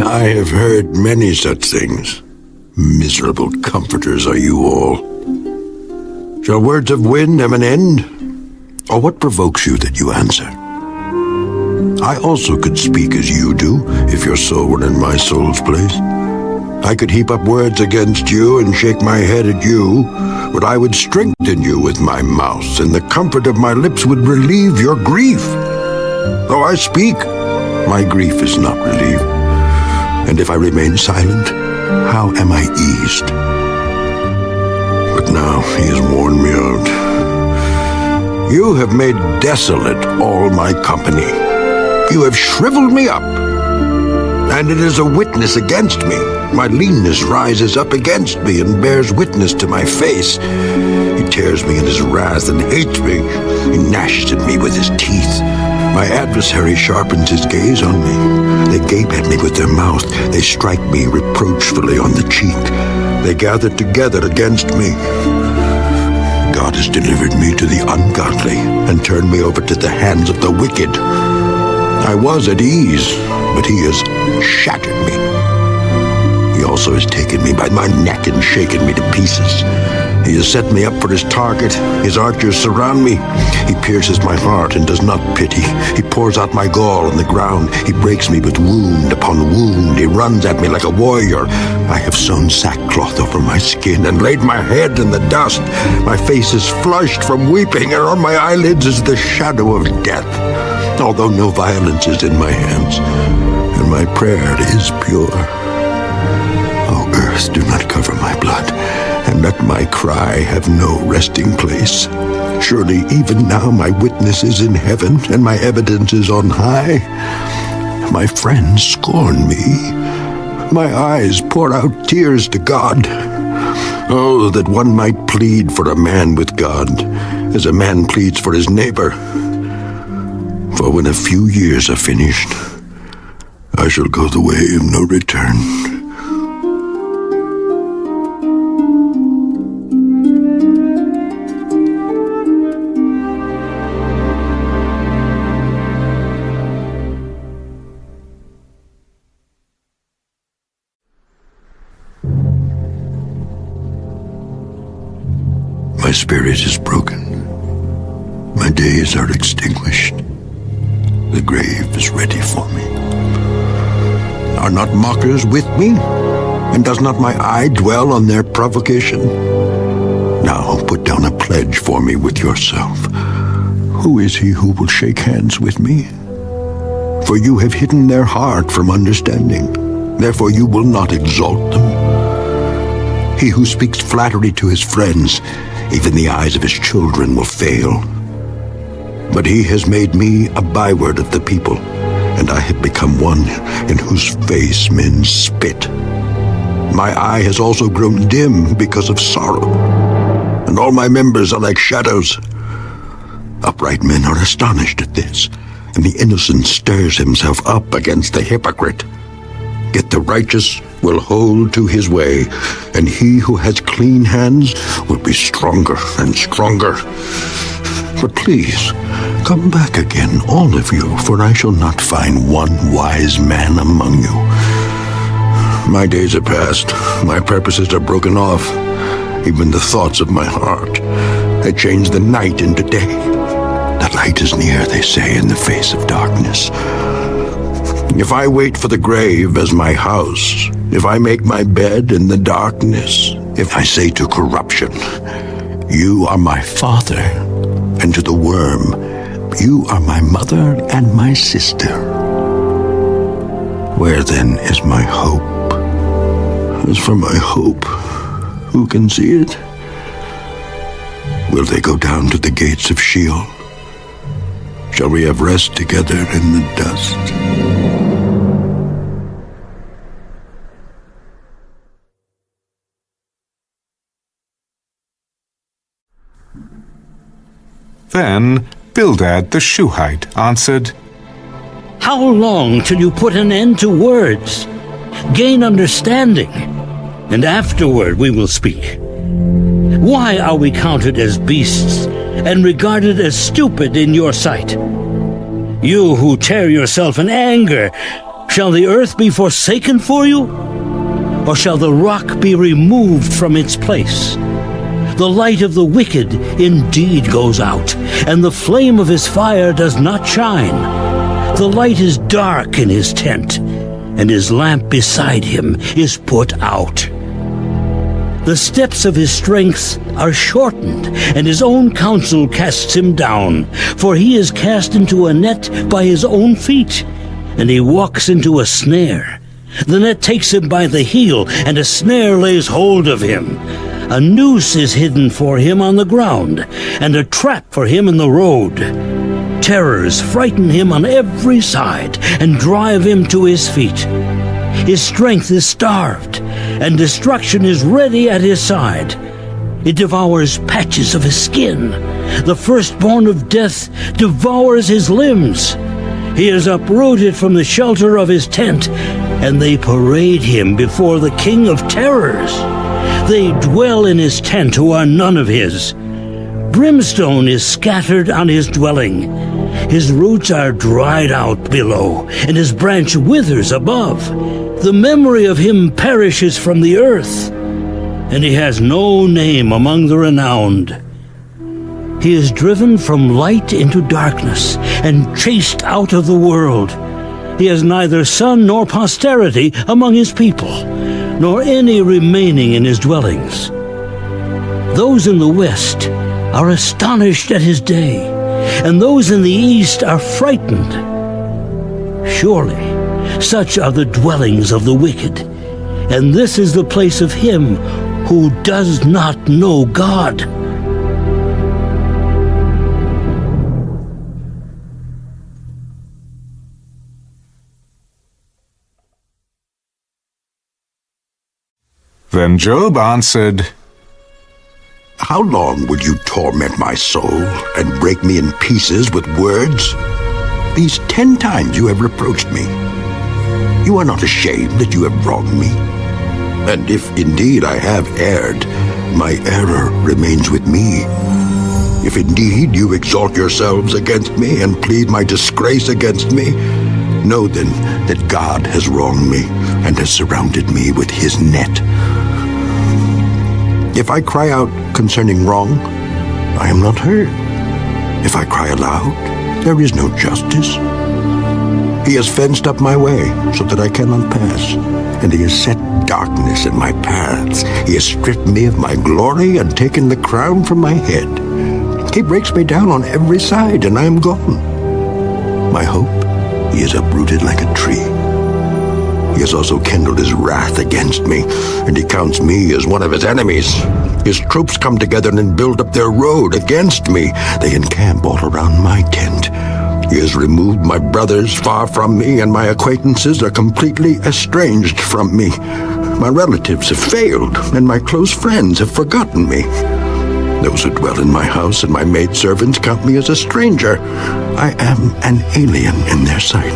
I have heard many such things. Miserable comforters are you all. Shall words of wind have an end? Or what provokes you that you answer? I also could speak as you do, if your soul were in my soul's place. I could heap up words against you and shake my head at you, but I would strengthen you with my mouth, and the comfort of my lips would relieve your grief. Though I speak, my grief is not relieved. And if I remain silent, how am I eased? But now he has worn me out. You have made desolate all my company. You have shriveled me up, and it is a witness against me. My leanness rises up against me and bears witness to my face. He tears me in his wrath and hates me. He gnashes at me with his teeth. My adversary sharpens his gaze on me. They gape at me with their mouth. They strike me reproachfully on the cheek. They gather together against me. God has delivered me to the ungodly and turned me over to the hands of the wicked. I was at ease, but he has shattered me. He also has taken me by my neck and shaken me to pieces. He has set me up for his target. His archers surround me. He pierces my heart and does not pity. He pours out my gall on the ground. He breaks me with wound upon wound. He runs at me like a warrior. I have sewn sackcloth over my skin and laid my head in the dust. My face is flushed from weeping, and on my eyelids is the shadow of death. Although no violence is in my hands, and my prayer is pure. O earth, do not cover my blood, and let my cry have no resting place. Surely even now my witness is in heaven, and my evidence is on high. My friends scorn me. My eyes pour out tears to God. Oh, that one might plead for a man with God, as a man pleads for his neighbor. For when a few years are finished, I shall go the way of no return. My spirit is broken. My days are extinguished. The grave is ready for me. Are not mockers with me? And does not my eye dwell on their provocation? Now put down a pledge for me with yourself. Who is he who will shake hands with me? For you have hidden their heart from understanding. Therefore you will not exalt them. He who speaks flattery to his friends, even the eyes of his children will fail. But he has made me a byword of the people, and I have become one in whose face men spit. My eye has also grown dim because of sorrow, and all my members are like shadows. Upright men are astonished at this, and the innocent stirs himself up against the hypocrite. Yet the righteous will hold to his way, and he who has clean hands will be stronger and stronger. But please, come back again, all of you, for I shall not find one wise man among you. My days are past, my purposes are broken off, even the thoughts of my heart. They change the night into day. The light is near, they say, in the face of darkness. If I wait for the grave as my house, if I make my bed in the darkness, if I say to corruption, you are my father, and to the worm, you are my mother and my sister, where then is my hope? As for my hope, who can see it? Will they go down to the gates of Sheol? Shall we have rest together in the dust? Then Bildad the Shuhite answered, How long till you put an end to words? Gain understanding, and afterward we will speak. Why are we counted as beasts and regarded as stupid in your sight? You who tear yourself in anger, shall the earth be forsaken for you? Or shall the rock be removed from its place? The light of the wicked indeed goes out, and the flame of his fire does not shine. The light is dark in his tent, and his lamp beside him is put out. The steps of his strength are shortened, and his own counsel casts him down. For he is cast into a net by his own feet, and he walks into a snare. The net takes him by the heel, and a snare lays hold of him. A noose is hidden for him on the ground, and a trap for him in the road. Terrors frighten him on every side, and drive him to his feet. His strength is starved, and destruction is ready at his side. It devours patches of his skin. The firstborn of death devours his limbs. He is uprooted from the shelter of his tent, and they parade him before the king of terrors. They dwell in his tent who are none of his. Brimstone is scattered on his dwelling. His roots are dried out below, and his branch withers above. The memory of him perishes from the earth, and he has no name among the renowned. He is driven from light into darkness, and chased out of the world. He has neither son nor posterity among his people, nor any remaining in his dwellings. Those in the west are astonished at his day, and those in the east are frightened. Surely, such are the dwellings of the wicked, and this is the place of him who does not know God. Then Job answered, How long will you torment my soul and break me in pieces with words? These 10 times you have reproached me. You are not ashamed that you have wronged me. And if indeed I have erred, my error remains with me. If indeed you exalt yourselves against me and plead my disgrace against me, know then that God has wronged me and has surrounded me with his net. If I cry out concerning wrong, I am not heard. If I cry aloud, there is no justice. He has fenced up my way so that I cannot pass, and he has set darkness in my paths. He has stripped me of my glory and taken the crown from my head. He breaks me down on every side, and I am gone. My hope he has uprooted like a tree. He has also kindled his wrath against me, and he counts me as one of his enemies. His troops come together and build up their road against me. They encamp all around my tent. He has removed my brothers far from me, and my acquaintances are completely estranged from me. My relatives have failed, and my close friends have forgotten me. Those who dwell in my house and my maidservants count me as a stranger. I am an alien in their sight.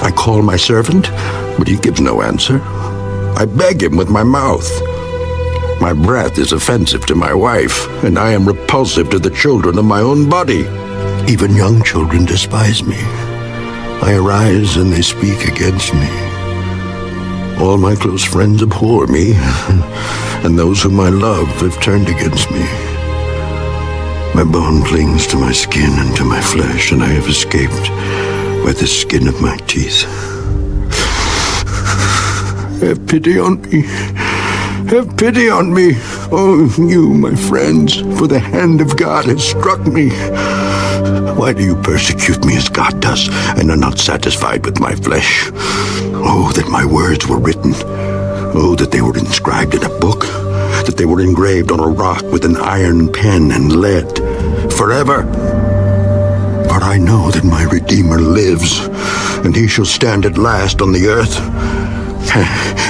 I call my servant, but he gives no answer. I beg him with my mouth. My breath is offensive to my wife, and I am repulsive to the children of my own body. Even young children despise me. I arise and they speak against me. All my close friends abhor me, and those whom I love have turned against me. My bone clings to my skin and to my flesh, and I have escaped by the skin of my teeth. Have pity on me. Have pity on me, oh, you, my friends, for the hand of God has struck me. Why do you persecute me as God does, and are not satisfied with my flesh? Oh, that my words were written. Oh, that they were inscribed in a book, that they were engraved on a rock with an iron pen and lead, forever. For I know that my Redeemer lives, and he shall stand at last on the earth.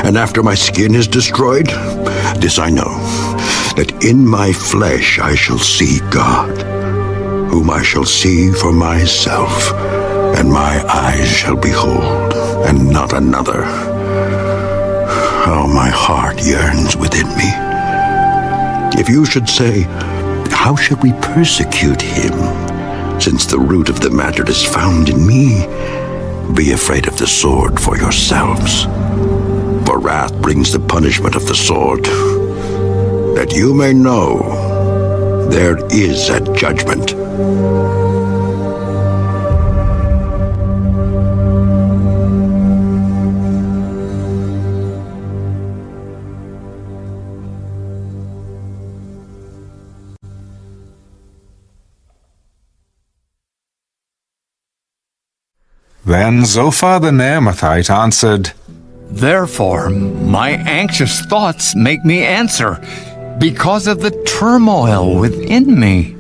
And after my skin is destroyed, this I know, that in my flesh I shall see God, whom I shall see for myself, and my eyes shall behold, and not another. How my heart yearns within me. If you should say, how should we persecute him, since the root of the matter is found in me? Be afraid of the sword for yourselves. For wrath brings the punishment of the sword, that you may know there is a judgment. Then Zophar the Naamathite answered, Therefore, my anxious thoughts make me answer, because of the turmoil within me.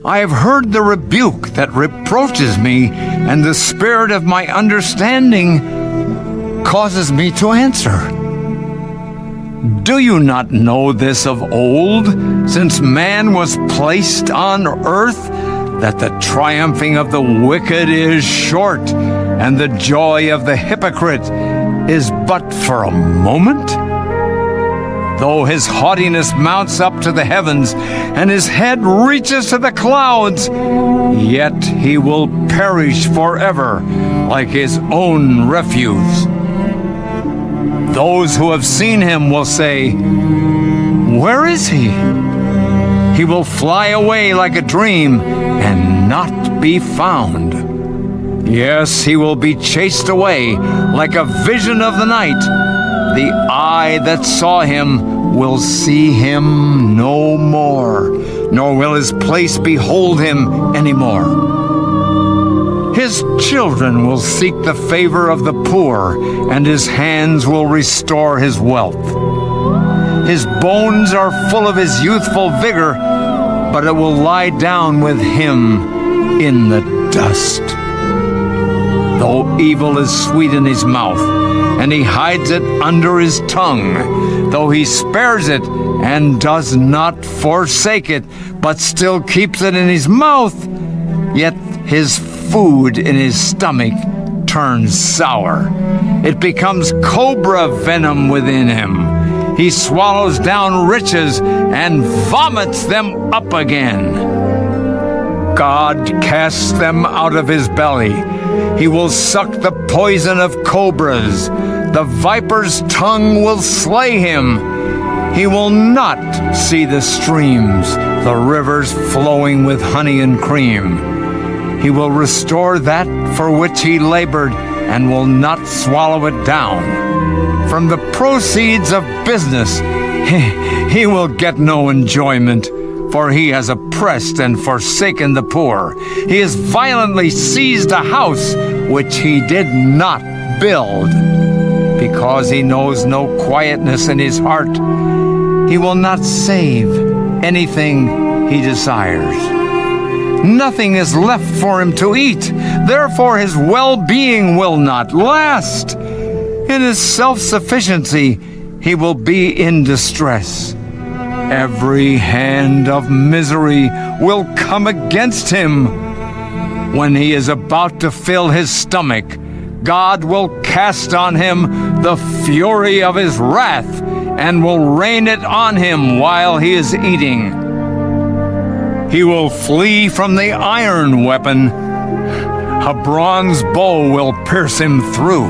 I have heard the rebuke that reproaches me, and the spirit of my understanding causes me to answer. Do you not know this of old, since man was placed on earth, that the triumphing of the wicked is short, and the joy of the hypocrite is but for a moment? Though his haughtiness mounts up to the heavens, and his head reaches to the clouds, yet he will perish forever like his own refuse. Those who have seen him will say, Where is he? He will fly away like a dream and not be found. Yes, he will be chased away like a vision of the night. The eye that saw him will see him no more, nor will his place behold him anymore. His children will seek the favor of the poor, and his hands will restore his wealth. His bones are full of his youthful vigor, but it will lie down with him in the dust. Though evil is sweet in his mouth, and he hides it under his tongue, though he spares it and does not forsake it, but still keeps it in his mouth, yet his food in his stomach turns sour. It becomes cobra venom within him. He swallows down riches and vomits them up again. God casts them out of his belly. He will suck the poison of cobras. The viper's tongue will slay him. He will not see the streams, the rivers flowing with honey and cream. He will restore that for which he labored and will not swallow it down. From the proceeds of business, he will get no enjoyment, for he has oppressed and forsaken the poor. He has violently seized a house which he did not build. Because he knows no quietness in his heart, he will not save anything he desires. Nothing is left for him to eat. Therefore his well-being will not last. In his self-sufficiency, he will be in distress. Every hand of misery will come against him. When he is about to fill his stomach, God will cast on him the fury of his wrath and will rain it on him while he is eating. He will flee from the iron weapon. A bronze bow will pierce him through.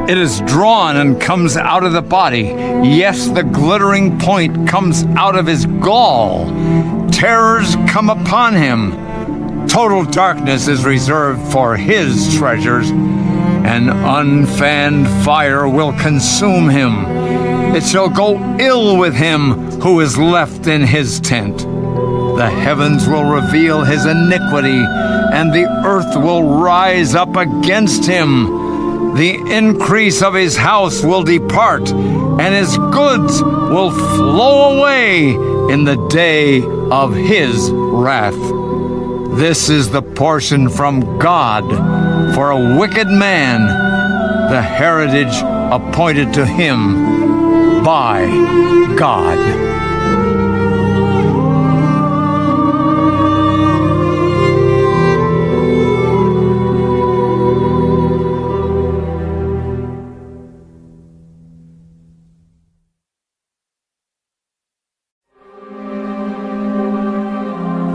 It is drawn and comes out of the body. Yes, the glittering point comes out of his gall. Terrors come upon him. Total darkness is reserved for his treasures. An unfanned fire will consume him. It shall go ill with him who is left in his tent. The heavens will reveal his iniquity, and the earth will rise up against him. The increase of his house will depart, and his goods will flow away in the day of his wrath. This is the portion from God for a wicked man, the heritage appointed to him by God.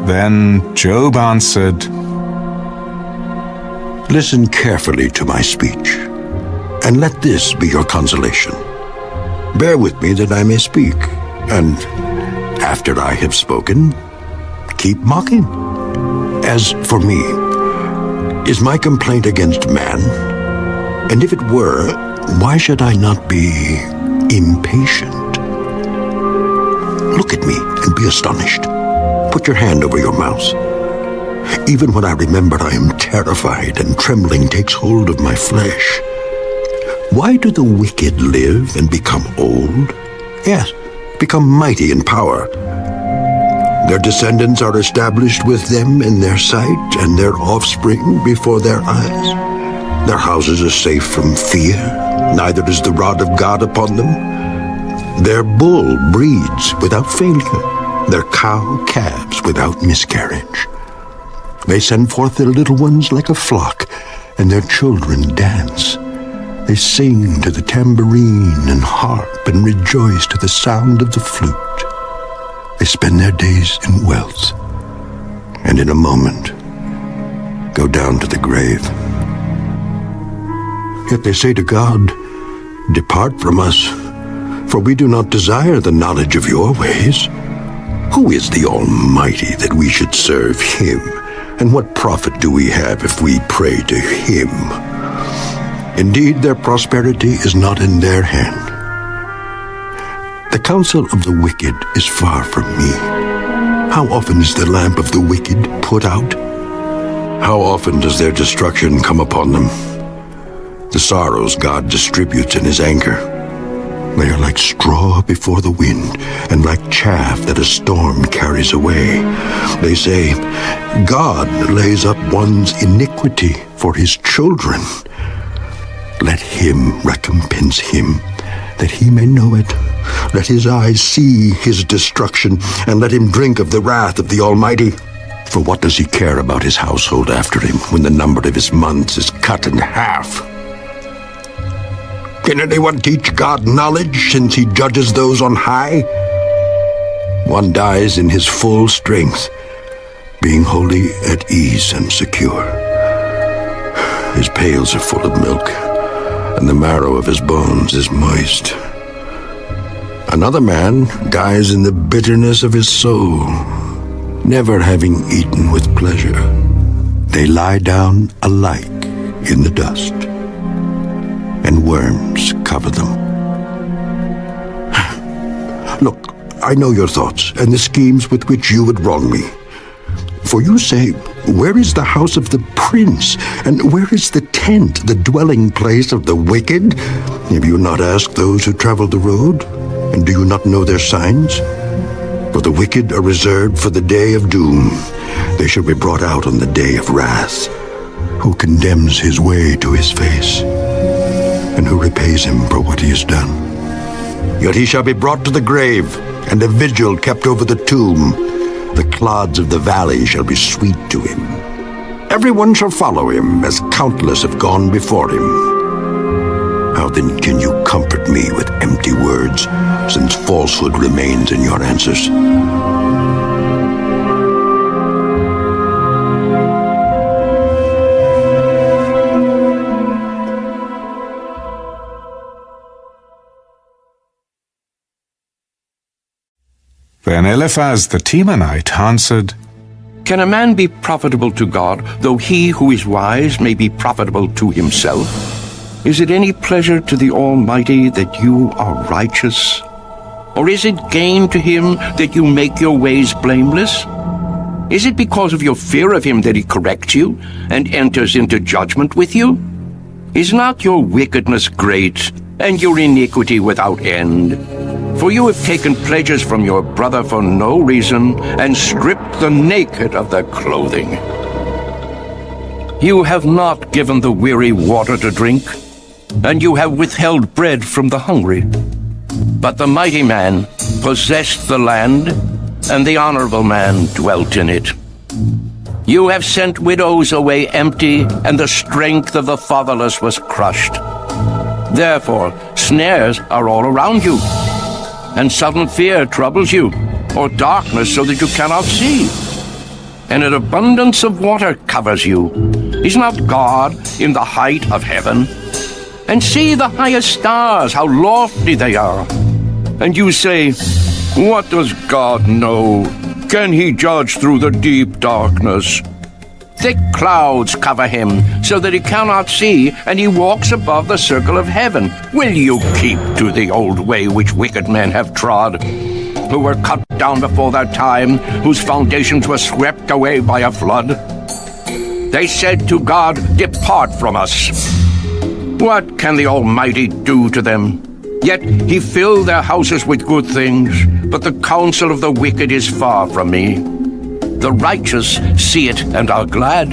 Then Job answered, Listen carefully to my speech, and let this be your consolation. Bear with me that I may speak, and after I have spoken, keep mocking. As for me, is my complaint against man? And if it were, why should I not be impatient? Look at me and be astonished. Put your hand over your mouth. Even when I remember, I am terrified, and trembling takes hold of my flesh. Why do the wicked live and become old? Yes, become mighty in power. Their descendants are established with them in their sight, and their offspring before their eyes. Their houses are safe from fear, neither is the rod of God upon them. Their bull breeds without failure, their cow calves without miscarriage. They send forth their little ones like a flock, and their children dance. They sing to the tambourine and harp, and rejoice to the sound of the flute. They spend their days in wealth, and in a moment go down to the grave. Yet they say to God, "Depart from us, for we do not desire the knowledge of your ways." Who is the Almighty that we should serve him? And what profit do we have if we pray to him? Indeed, their prosperity is not in their hand. The counsel of the wicked is far from me. How often is the lamp of the wicked put out? How often does their destruction come upon them? The sorrows God distributes in his anger. They are like straw before the wind, and like chaff that a storm carries away. They say, God lays up one's iniquity for his children. Let him recompense him, that he may know it. Let his eyes see his destruction, and let him drink of the wrath of the Almighty. For what does he care about his household after him, when the number of his months is cut in half? Can anyone teach God knowledge, since he judges those on high? One dies in his full strength, being wholly at ease and secure. His pails are full of milk, and the marrow of his bones is moist. Another man dies in the bitterness of his soul, never having eaten with pleasure. They lie down alike in the dust, and worms cover them. Look, I know your thoughts and the schemes with which you would wrong me. For you say, where is the house of the prince? And where is the tent, the dwelling place of the wicked? Have you not asked those who travel the road? And do you not know their signs? For the wicked are reserved for the day of doom. They shall be brought out on the day of wrath. Who condemns his way to his face? And who repays him for what he has done? Yet he shall be brought to the grave, and a vigil kept over the tomb. The clods of the valley shall be sweet to him. Everyone shall follow him, as countless have gone before him. How then can you comfort me with empty words, since falsehood remains in your answers? Then Eliphaz the Temanite answered, Can a man be profitable to God, though he who is wise may be profitable to himself? Is it any pleasure to the Almighty that you are righteous? Or is it gain to him that you make your ways blameless? Is it because of your fear of him that he corrects you and enters into judgment with you? Is not your wickedness great, and your iniquity without end? For you have taken pleasures from your brother for no reason, and stripped the naked of their clothing. You have not given the weary water to drink, and you have withheld bread from the hungry. But the mighty man possessed the land, and the honorable man dwelt in it. You have sent widows away empty, and the strength of the fatherless was crushed. Therefore, snares are all around you, and sudden fear troubles you, or darkness so that you cannot see. And an abundance of water covers you. Is not God in the height of heaven? And see the highest stars, how lofty they are. And you say, what does God know? Can he judge through the deep darkness? Thick clouds cover him, so that he cannot see, and he walks above the circle of heaven. Will you keep to the old way which wicked men have trod, who were cut down before their time, whose foundations were swept away by a flood? They said to God, "Depart from us." What can the Almighty do to them? Yet he filled their houses with good things, but the counsel of the wicked is far from me. The righteous see it and are glad,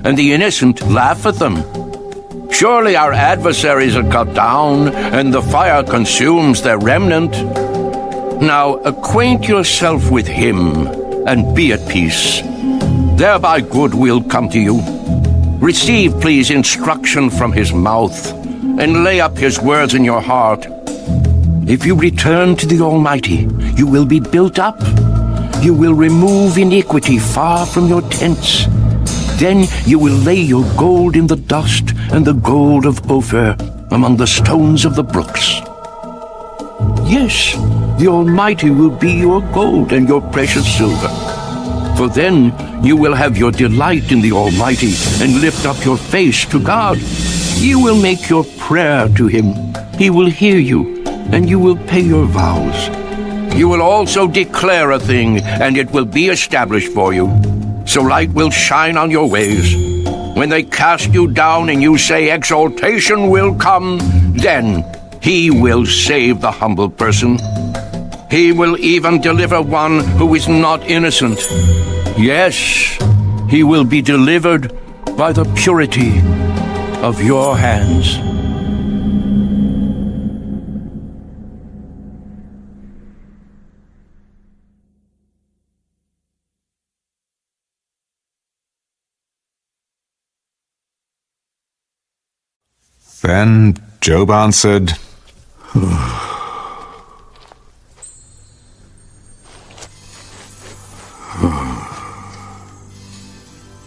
and the innocent laugh at them. Surely our adversaries are cut down, and the fire consumes their remnant. Now acquaint yourself with him, and be at peace. Thereby good will come to you. Receive, please, instruction from his mouth, and lay up his words in your heart. If you return to the Almighty, you will be built up. You will remove iniquity far from your tents. Then you will lay your gold in the dust, and the gold of Ophir among the stones of the brooks. Yes, the Almighty will be your gold and your precious silver. For then you will have your delight in the Almighty, and lift up your face to God. You will make your prayer to him. He will hear you, and you will pay your vows. You will also declare a thing, and it will be established for you. So light will shine on your ways. When they cast you down and you say exaltation will come, then he will save the humble person. He will even deliver one who is not innocent. Yes, he will be delivered by the purity of your hands. Then Job answered,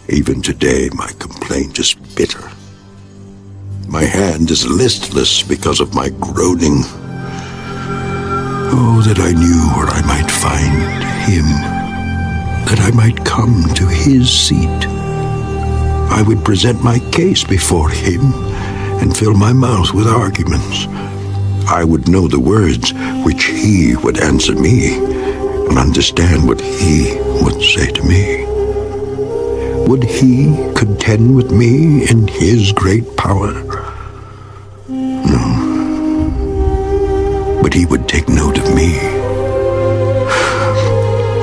Even today my complaint is bitter. My hand is listless because of my groaning. Oh, that I knew where I might find him, that I might come to his seat. I would present my case before him and fill my mouth with arguments. I would know the words which he would answer me and understand what he would say to me. Would he contend with me in his great power? No. But he would take note of me.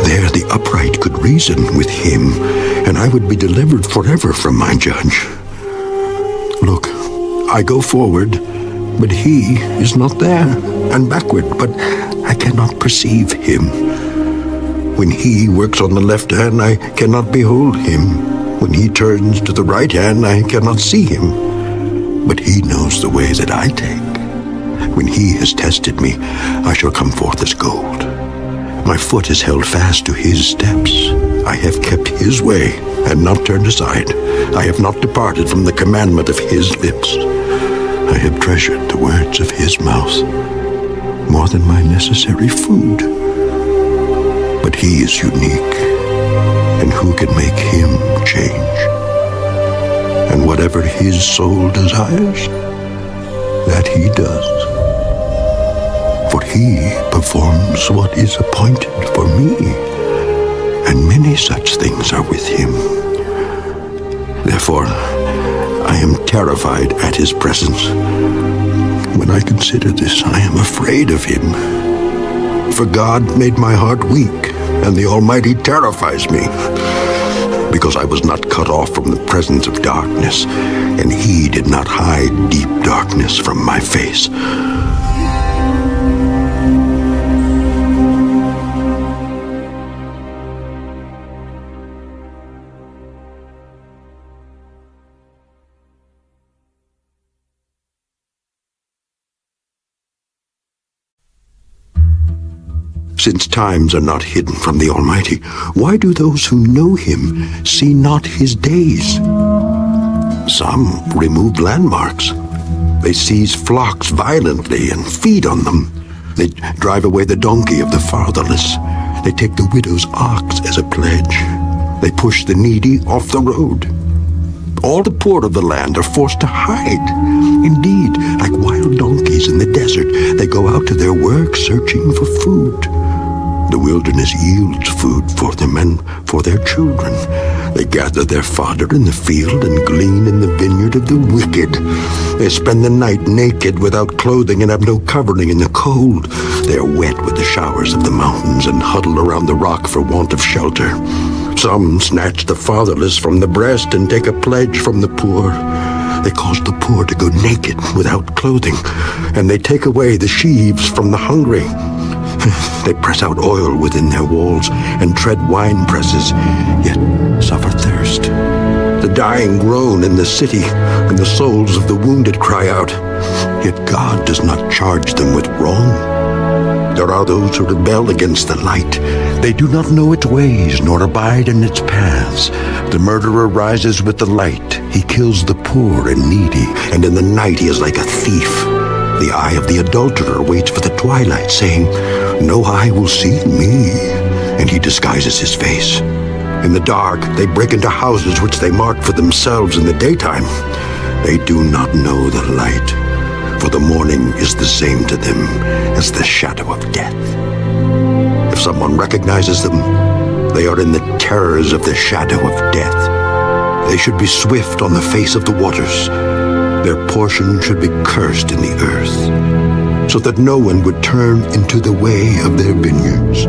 There the upright could reason with him, and I would be delivered forever from my judge. Look, I go forward, but he is not there, and backward, but I cannot perceive him. When he works on the left hand, I cannot behold him. When he turns to the right hand, I cannot see him. But he knows the way that I take. When he has tested me, I shall come forth as gold. My foot is held fast to his steps. I have kept his way and not turned aside. I have not departed from the commandment of his lips. I have treasured the words of his mouth more than my necessary food. But he is unique, and who can make him change? And whatever his soul desires, that he does. For he performs what is appointed for me, and many such things are with him. Therefore, I am terrified at his presence. When I consider this, I am afraid of him. For God made my heart weak, and the Almighty terrifies me. Because I was not cut off from the presence of darkness, and he did not hide deep darkness from my face. Since times are not hidden from the Almighty, why do those who know him see not his days? Some remove landmarks. They seize flocks violently and feed on them. They drive away the donkey of the fatherless. They take the widow's ox as a pledge. They push the needy off the road. All the poor of the land are forced to hide. Indeed, like wild donkeys in the desert, they go out to their work searching for food. The wilderness yields food for them and for their children. They gather their fodder in the field and glean in the vineyard of the wicked. They spend the night naked without clothing and have no covering in the cold. They are wet with the showers of the mountains and huddle around the rock for want of shelter. Some snatch the fatherless from the breast and take a pledge from the poor. They cause the poor to go naked without clothing, and they take away the sheaves from the hungry. They press out oil within their walls and tread wine presses, yet suffer thirst. The dying groan in the city, and the souls of the wounded cry out, yet God does not charge them with wrong. There are those who rebel against the light. They do not know its ways, nor abide in its paths. The murderer rises with the light. He kills the poor and needy, and in the night he is like a thief. The eye of the adulterer waits for the twilight, saying, no eye will see me, and he disguises his face. In the dark, they break into houses which they mark for themselves in the daytime. They do not know the light, for the morning is the same to them as the shadow of death. If someone recognizes them, they are in the terrors of the shadow of death. They should be swift on the face of the waters. Their portion should be cursed in the earth, so that no one would turn into the way of their vineyards.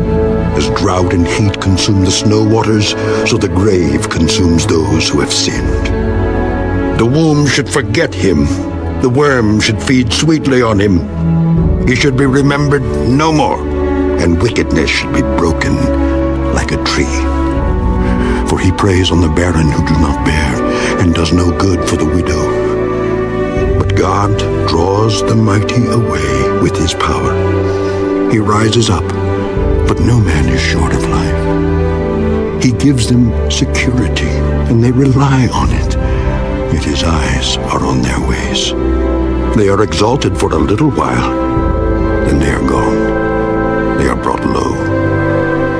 As drought and heat consume the snow waters, so the grave consumes those who have sinned. The womb should forget him. The worm should feed sweetly on him. He should be remembered no more, and wickedness should be broken like a tree. For he preys on the barren who do not bear, and does no good for the widow. But God draws the mighty away with his power. He rises up, but no man is short of life. He gives them security, and they rely on it. Yet his eyes are on their ways. They are exalted for a little while, then they are gone. They are brought low.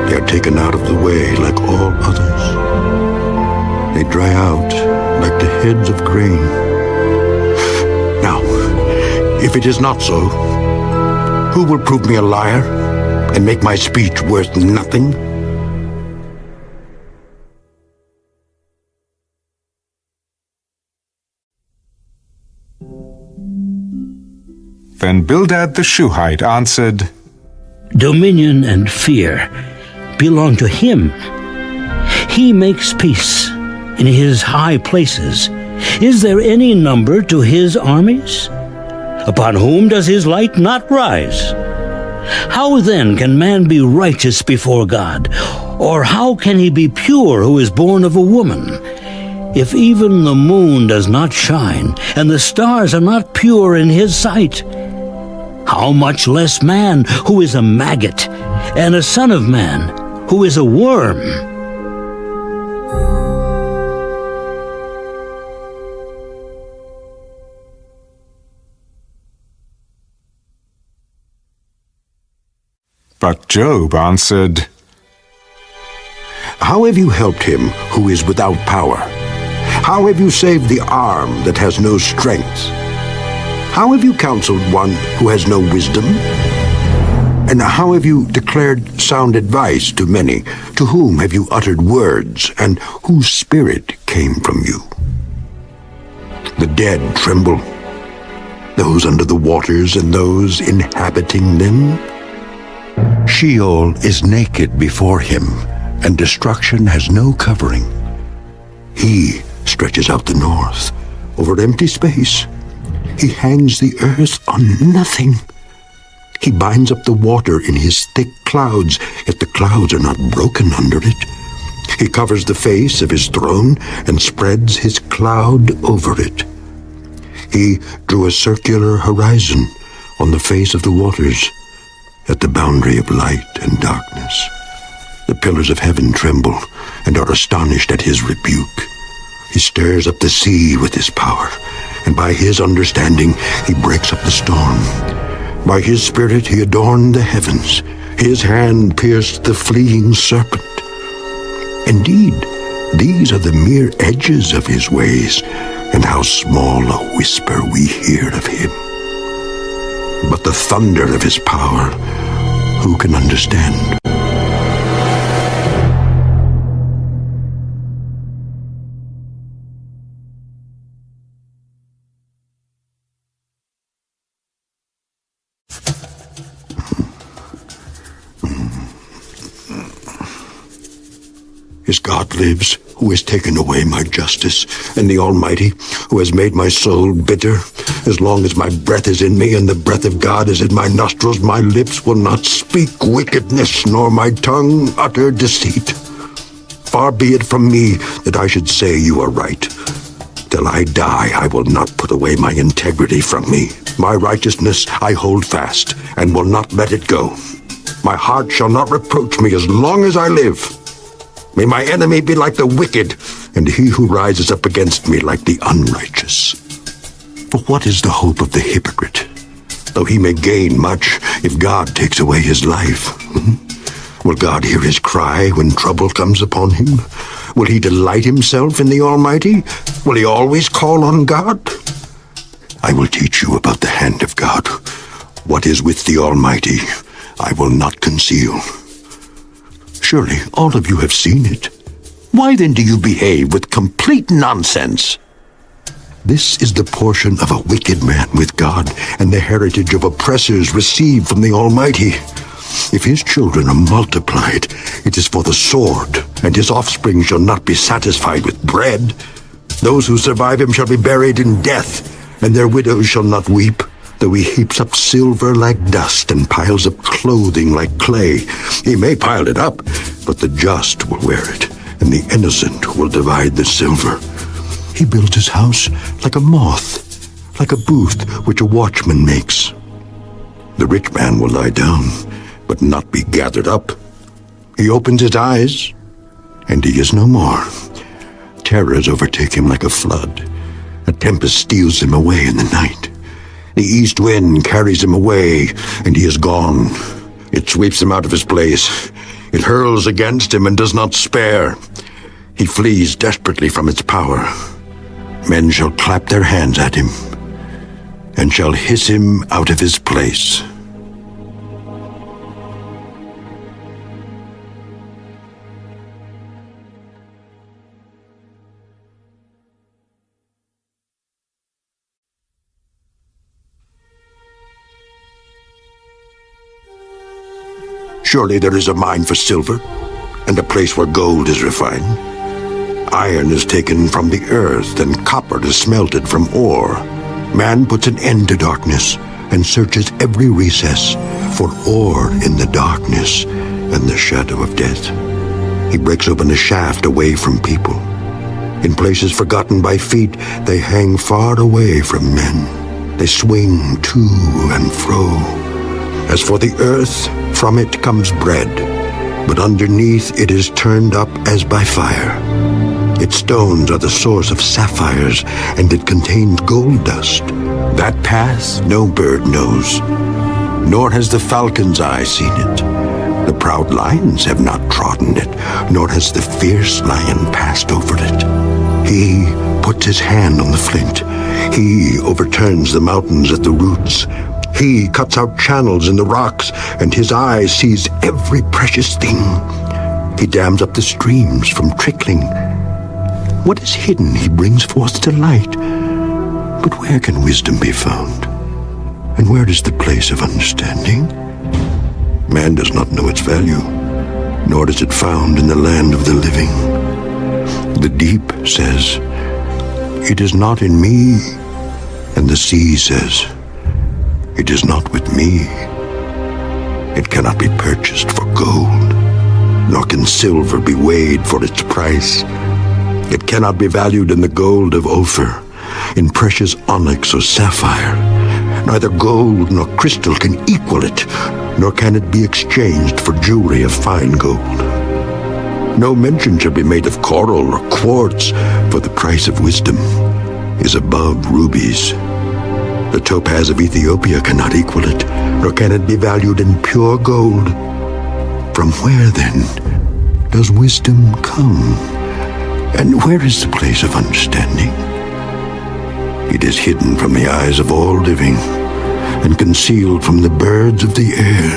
They are taken out of the way like all others. They dry out like the heads of grain. Now, if it is not so, who will prove me a liar and make my speech worth nothing? Then Bildad the Shuhite answered, Dominion and fear belong to him. He makes peace in his high places. Is there any number to his armies? Upon whom does his light not rise? How then can man be righteous before God? Or how can he be pure who is born of a woman? If even the moon does not shine, and the stars are not pure in his sight, how much less man who is a maggot, and a son of man who is a worm? But Job answered, How have you helped him who is without power? How have you saved the arm that has no strength? How have you counseled one who has no wisdom? And how have you declared sound advice to many? To whom have you uttered words, and whose spirit came from you? The dead tremble, those under the waters and those inhabiting them. Sheol is naked before him, and destruction has no covering. He stretches out the north over empty space. He hangs the earth on nothing. He binds up the water in his thick clouds, yet the clouds are not broken under it. He covers the face of his throne and spreads his cloud over it. He drew a circular horizon on the face of the waters, at the boundary of light and darkness. The pillars of heaven tremble and are astonished at his rebuke. He stirs up the sea with his power, and by his understanding he breaks up the storm. By his spirit he adorned the heavens. His hand pierced the fleeing serpent. Indeed, these are the mere edges of his ways, and how small a whisper we hear of him. But the thunder of his power, who can understand? as God lives, who has taken away my justice, and the Almighty, who has made my soul bitter, as long as my breath is in me and the breath of God is in my nostrils, my lips will not speak wickedness, nor my tongue utter deceit. Far be it from me that I should say you are right. Till I die, I will not put away my integrity from me. My righteousness I hold fast, and will not let it go. My heart shall not reproach me as long as I live. May my enemy be like the wicked, and he who rises up against me like the unrighteous. For what is the hope of the hypocrite? Though he may gain much, if God takes away his life. Will God hear his cry when trouble comes upon him? Will he delight himself in the Almighty? Will he always call on God? I will teach you about the hand of God. What is with the Almighty, I will not conceal. Surely all of you have seen it. Why then do you behave with complete nonsense? This is the portion of a wicked man with God, and the heritage of oppressors received from the Almighty. If his children are multiplied, it is for the sword, and his offspring shall not be satisfied with bread. Those who survive him shall be buried in death, and their widows shall not weep. Though he heaps up silver like dust and piles up clothing like clay, he may pile it up, but the just will wear it, and the innocent will divide the silver. He builds his house like a moth, like a booth which a watchman makes. The rich man will lie down, but not be gathered up. He opens his eyes, and he is no more. Terrors overtake him like a flood. A tempest steals him away in the night. The east wind carries him away, and he is gone. It sweeps him out of his place. It hurls against him and does not spare. He flees desperately from its power. Men shall clap their hands at him, and shall hiss him out of his place. Surely there is a mine for silver, and a place where gold is refined. Iron is taken from the earth, and copper is smelted from ore. Man puts an end to darkness, and searches every recess for ore in the darkness and the shadow of death. He breaks open a shaft away from people. In places forgotten by feet, they hang far away from men. They swing to and fro. As for the earth, from it comes bread, but underneath it is turned up as by fire. Its stones are the source of sapphires, and it contains gold dust. That path no bird knows, nor has the falcon's eye seen it. The proud lions have not trodden it, nor has the fierce lion passed over it. He puts his hand on the flint. He overturns the mountains at the roots. He cuts out channels in the rocks, and his eye sees every precious thing. He dams up the streams from trickling. What is hidden he brings forth to light. But where can wisdom be found? And where is the place of understanding? Man does not know its value, nor is it found in the land of the living. The deep says, "It is not in me," and the sea says, "It is not with me." It cannot be purchased for gold, nor can silver be weighed for its price. It cannot be valued in the gold of Ophir, in precious onyx or sapphire. Neither gold nor crystal can equal it, nor can it be exchanged for jewelry of fine gold. No mention shall be made of coral or quartz, for the price of wisdom is above rubies. The topaz of Ethiopia cannot equal it, nor can it be valued in pure gold. From where, then, does wisdom come? And where is the place of understanding? It is hidden from the eyes of all living, and concealed from the birds of the air.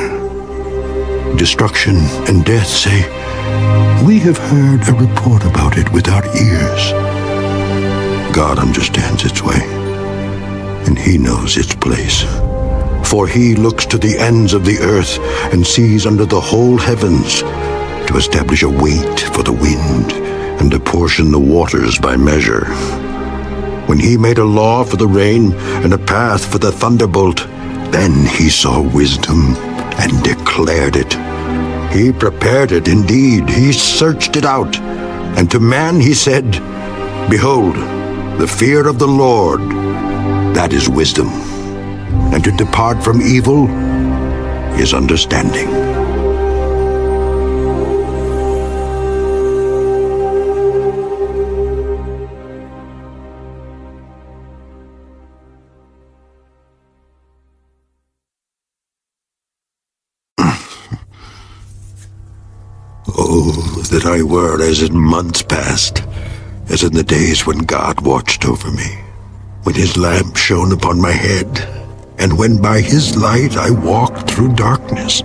Destruction and death say, "We have heard a report about it with our ears." God understands its way, and he knows its place. For he looks to the ends of the earth and sees under the whole heavens. to establish a weight for the wind, and apportion the waters by measure. When he made a law for the rain and a path for the thunderbolt, then he saw wisdom and declared it. He prepared it indeed, he searched it out. And to man he said, Behold, the fear of the Lord, that is wisdom. And to depart from evil is understanding. Oh, that I were as in months past, as in the days when God watched over me, when his lamp shone upon my head, and when by his light I walked through darkness,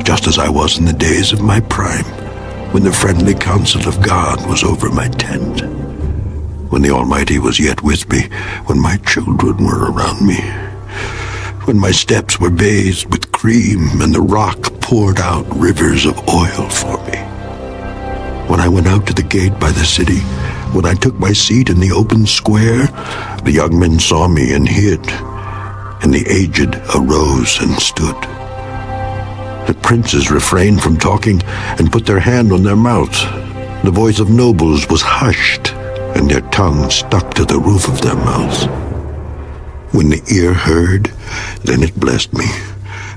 just as I was in the days of my prime, when the friendly counsel of God was over my tent, when the Almighty was yet with me, when my children were around me, when my steps were bathed with cream, and the rock poured out rivers of oil for me. When I went out to the gate by the city, when I took my seat in the open square, the young men saw me and hid, and the aged arose and stood. The princes refrained from talking and put their hand on their mouths. The voice of nobles was hushed, and their tongues stuck to the roof of their mouths. When the ear heard, then it blessed me,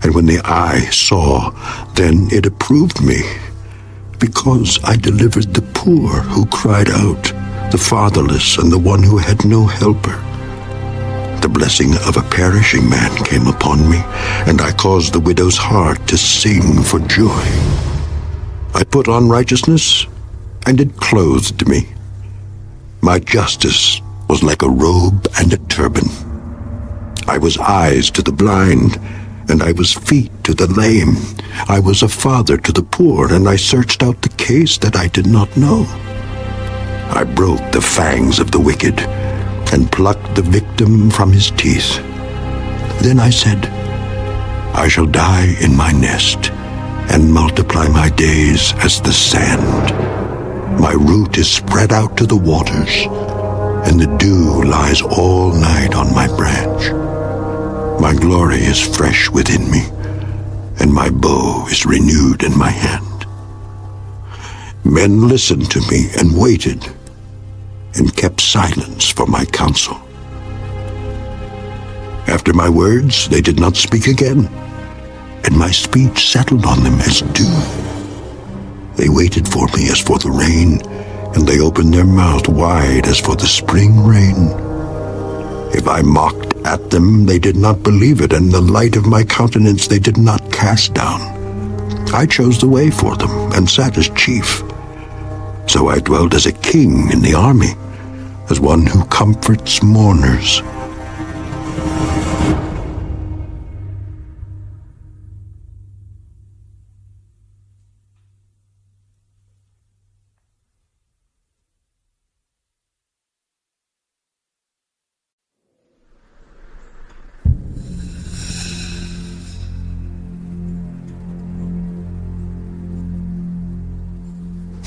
and when the eye saw, then it approved me, because I delivered the poor who cried out, the fatherless and the one who had no helper. The blessing of a perishing man came upon me, and I caused the widow's heart to sing for joy. I put on righteousness, and it clothed me. My justice was like a robe and a turban. I was eyes to the blind, and I was feet to the lame. I was a father to the poor, and I searched out the case that I did not know. I broke the fangs of the wicked, and plucked the victim from his teeth. Then I said, I shall die in my nest, and multiply my days as the sand. My root is spread out to the waters, and the dew lies all night on my branch. My glory is fresh within me, and my bow is renewed in my hand. Men listened to me and waited, and kept silence for my counsel. After my words, they did not speak again, and my speech settled on them as dew. They waited for me as for the rain, and they opened their mouth wide as for the spring rain. If I mocked at them, they did not believe it, and the light of my countenance they did not cast down. I chose the way for them, and sat as chief. So I dwelled as a king in the army, as one who comforts mourners.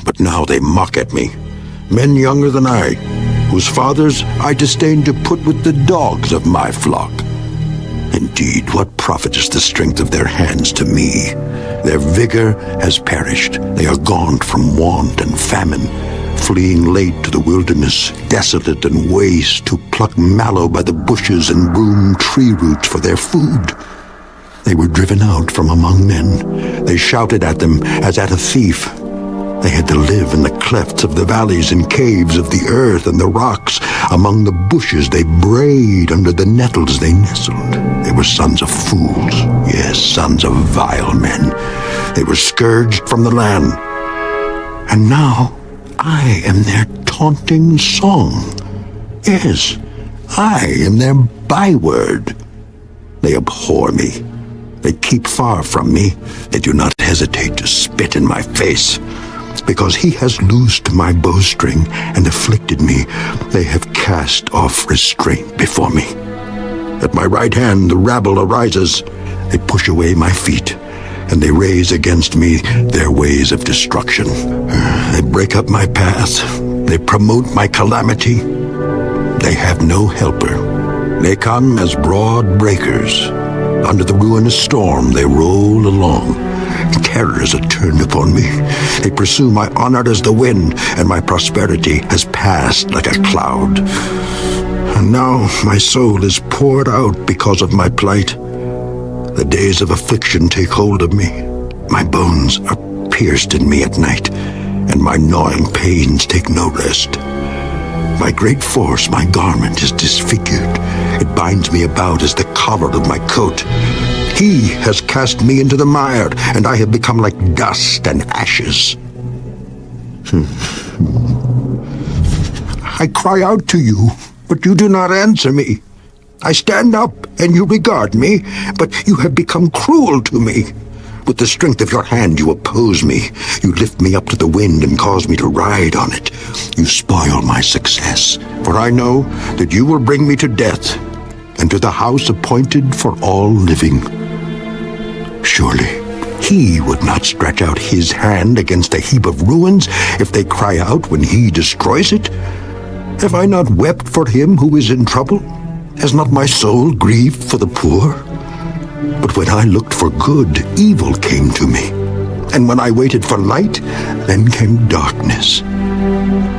But now they mock at me, men younger than I, whose fathers I disdain to put with the dogs of my flock. Indeed, what profit is the strength of their hands to me? Their vigor has perished. They are gaunt from want and famine, fleeing late to the wilderness, desolate and waste, to pluck mallow by the bushes and broom tree roots for their food. They were driven out from among men. They shouted at them as at a thief. They had to live in the clefts of the valleys and caves of the earth and the rocks. Among the bushes they brayed, under the nettles they nestled. They were sons of fools, yes, sons of vile men. They were scourged from the land. And now I am their taunting song. Yes, I am their byword. They abhor me. They keep far from me. They do not hesitate to spit in my face. Because he has loosed my bowstring and afflicted me, they have cast off restraint before me. At my right hand the rabble arises. They push away my feet, and they raise against me their ways of destruction. They break up my path. They promote my calamity. They have no helper. They come as broad breakers. Under the ruinous storm, they roll along. Terrors are turned upon me. They pursue my honor as the wind, and my prosperity has passed like a cloud. And now my soul is poured out because of my plight. The days of affliction take hold of me. My bones are pierced in me at night, and my gnawing pains take no rest. By great force my garment is disfigured. It binds me about as the collar of my coat. He has cast me into the mire, and I have become like dust and ashes. I cry out to you, but you do not answer me. I stand up, and you regard me, but you have become cruel to me. With the strength of your hand you oppose me. You lift me up to the wind and cause me to ride on it. You spoil my success, for I know that you will bring me to death and to the house appointed for all living. Surely he would not stretch out his hand against a heap of ruins if they cry out when he destroys it. Have I not wept for him who is in trouble? Has not my soul grieved for the poor? But when I looked for good, evil came to me. And when I waited for light, then came darkness.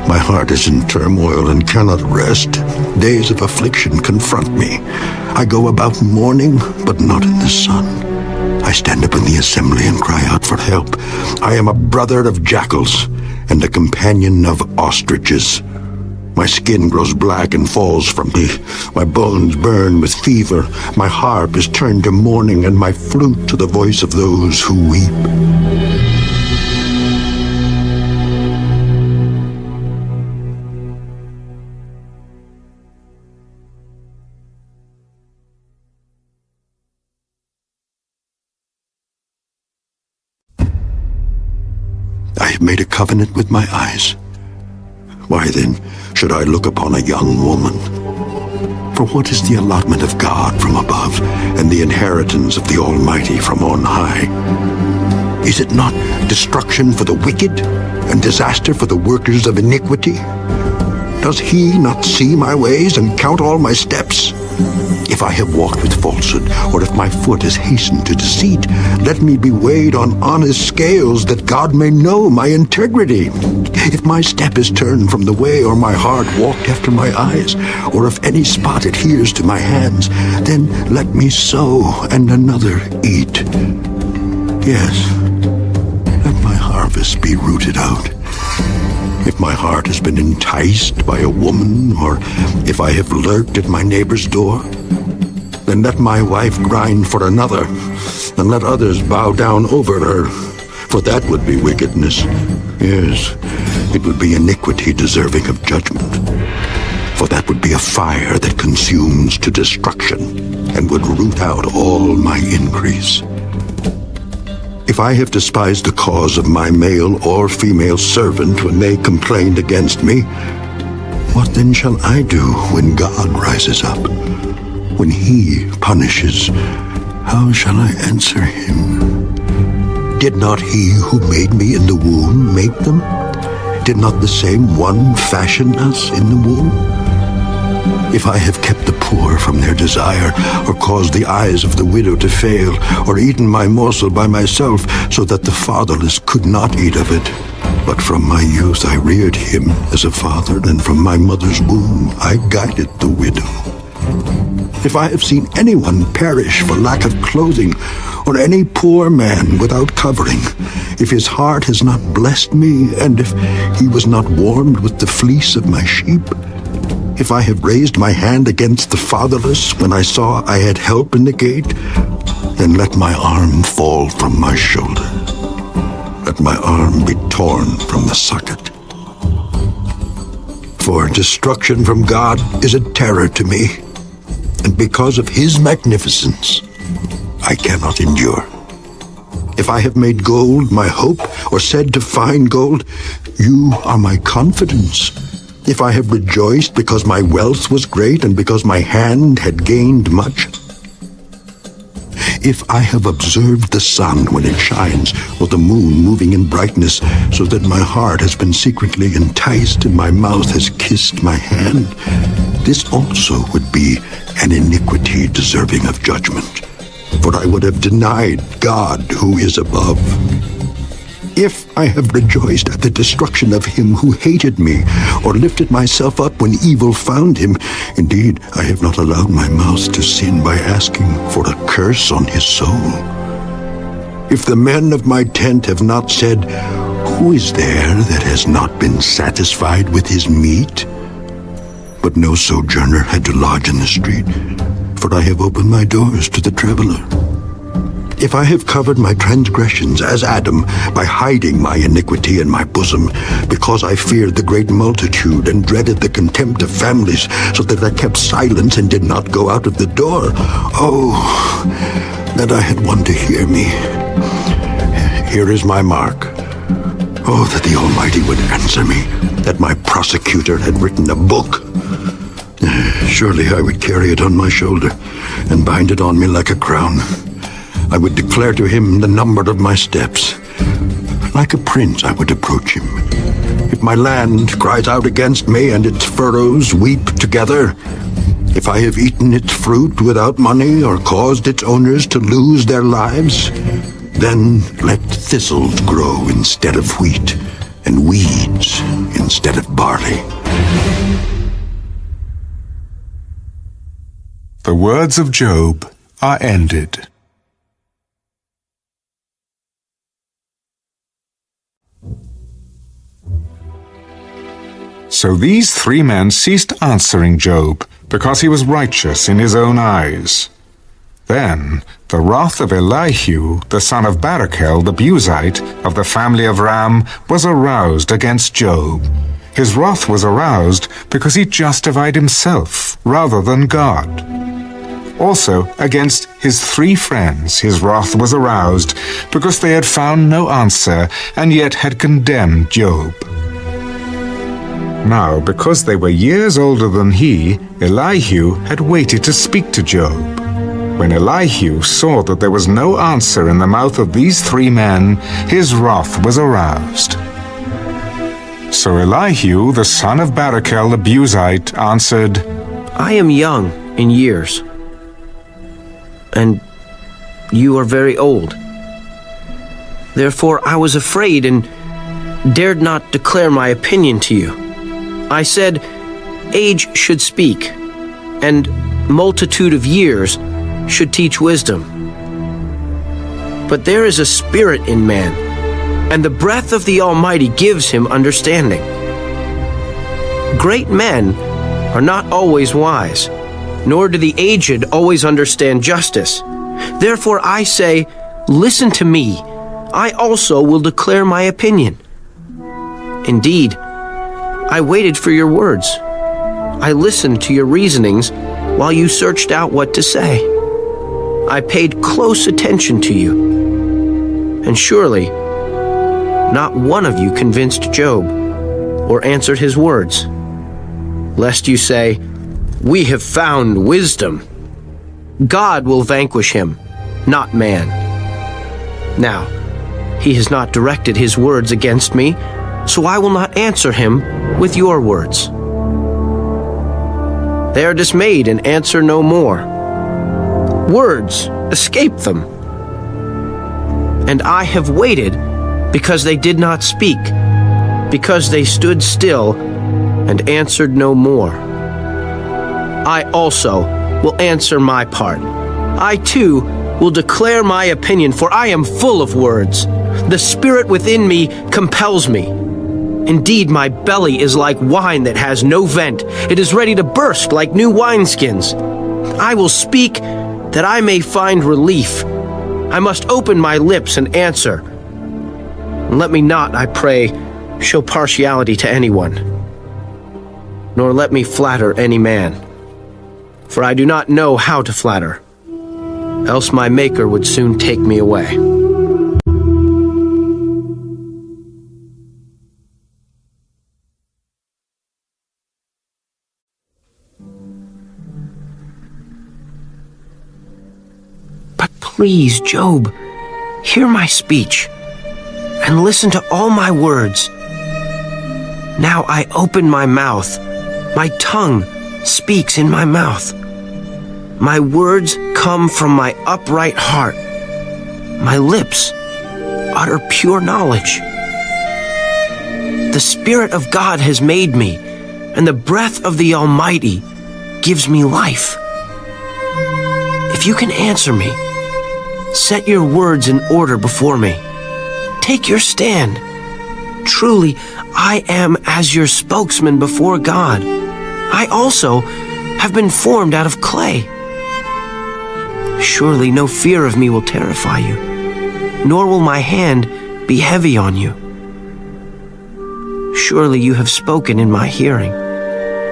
My heart is in turmoil and cannot rest. Days of affliction confront me. I go about mourning, but not in the sun. I stand up in the assembly and cry out for help. I am a brother of jackals and a companion of ostriches. My skin grows black and falls from me. My bones burn with fever. My harp is turned to mourning, and my flute to the voice of those who weep. I have made a covenant with my eyes. Why then should I look upon a young woman? For what is the allotment of God from above, and the inheritance of the Almighty from on high? Is it not destruction for the wicked, and disaster for the workers of iniquity? Does he not see my ways and count all my steps? If I have walked with falsehood, or if my foot has hastened to deceit, let me be weighed on honest scales, that God may know my integrity. If my step is turned from the way, or my heart walked after my eyes, or if any spot adheres to my hands, then let me sow and another eat. Yes, let my harvest be rooted out. If my heart has been enticed by a woman, or if I have lurked at my neighbor's door, then let my wife grind for another, and let others bow down over her, for that would be wickedness. Yes, it would be iniquity deserving of judgment, for that would be a fire that consumes to destruction, and would root out all my increase. If I have despised the cause of my male or female servant when they complained against me, what then shall I do when God rises up? When he punishes, how shall I answer him? Did not he who made me in the womb make them? Did not the same one fashion us in the womb? If I have kept the poor from their desire, or caused the eyes of the widow to fail, or eaten my morsel by myself, so that the fatherless could not eat of it, but from my youth I reared him as a father, and from my mother's womb I guided the widow. If I have seen anyone perish for lack of clothing, or any poor man without covering, if his heart has not blessed me, and if he was not warmed with the fleece of my sheep, if I have raised my hand against the fatherless when I saw I had help in the gate, then let my arm fall from my shoulder. Let my arm be torn from the socket. For destruction from God is a terror to me, and because of his magnificence, I cannot endure. If I have made gold my hope, or said to find gold, you are my confidence. If I have rejoiced because my wealth was great, and because my hand had gained much. if I have observed the sun when it shines, or the moon moving in brightness, so that my heart has been secretly enticed and my mouth has kissed my hand, this also would be an iniquity deserving of judgment, for I would have denied God who is above. If I have rejoiced at the destruction of him who hated me, or lifted myself up when evil found him, indeed, I have not allowed my mouth to sin by asking for a curse on his soul. If the men of my tent have not said, who is there that has not been satisfied with his meat? But no sojourner had to lodge in the street, for I have opened my doors to the traveler. If I have covered my transgressions as Adam by hiding my iniquity in my bosom, because I feared the great multitude and dreaded the contempt of families, so that I kept silence and did not go out of the door, oh, that I had one to hear me. Here is my mark. Oh, that the Almighty would answer me, that my prosecutor had written a book. Surely I would carry it on my shoulder and bind it on me like a crown. I would declare to him the number of my steps. Like a prince I would approach him. If my land cries out against me and its furrows weep together, if I have eaten its fruit without money or caused its owners to lose their lives, then let thistles grow instead of wheat and weeds instead of barley. The words of Job are ended. So these three men ceased answering Job, because he was righteous in his own eyes. Then the wrath of Elihu, the son of Barachel the Buzite, of the family of Ram, was aroused against Job. His wrath was aroused because he justified himself rather than God. Also, against his three friends his wrath was aroused, because they had found no answer, and yet had condemned Job. Now, because they were years older than he, Elihu had waited to speak to Job. When Elihu saw that there was no answer in the mouth of these three men, his wrath was aroused. So Elihu, the son of Barachel the Buzite, answered, I am young in years, and you are very old. Therefore I was afraid and dared not declare my opinion to you. I said, age should speak, and multitude of years should teach wisdom. But there is a spirit in man, and the breath of the Almighty gives him understanding. Great men are not always wise, nor do the aged always understand justice. Therefore I say, listen to me, I also will declare my opinion. Indeed, I waited for your words. I listened to your reasonings while you searched out what to say. I paid close attention to you, and surely not one of you convinced Job or answered his words, lest you say, we have found wisdom. God will vanquish him, not man. Now, he has not directed his words against me, so I will not answer him with your words. They are dismayed and answer no more. Words escape them. And I have waited because they did not speak, because they stood still and answered no more. I also will answer my part. I too will declare my opinion, for I am full of words. The spirit within me compels me. Indeed, my belly is like wine that has no vent. It is ready to burst like new wineskins. I will speak that I may find relief. I must open my lips and answer. And let me not, I pray, show partiality to anyone, nor let me flatter any man. For I do not know how to flatter, else my Maker would soon take me away. But Please, Job, hear my speech and listen to all my words. Now I open my mouth. My tongue speaks in my mouth. My words come from my upright heart. My lips utter pure knowledge. The Spirit of God has made me, and the breath of the Almighty gives me life. If you can answer me, set your words in order before me. Take your stand. Truly, I am as your spokesman before God. I also have been formed out of clay. Surely no fear of me will terrify you, nor will my hand be heavy on you. Surely you have spoken in my hearing,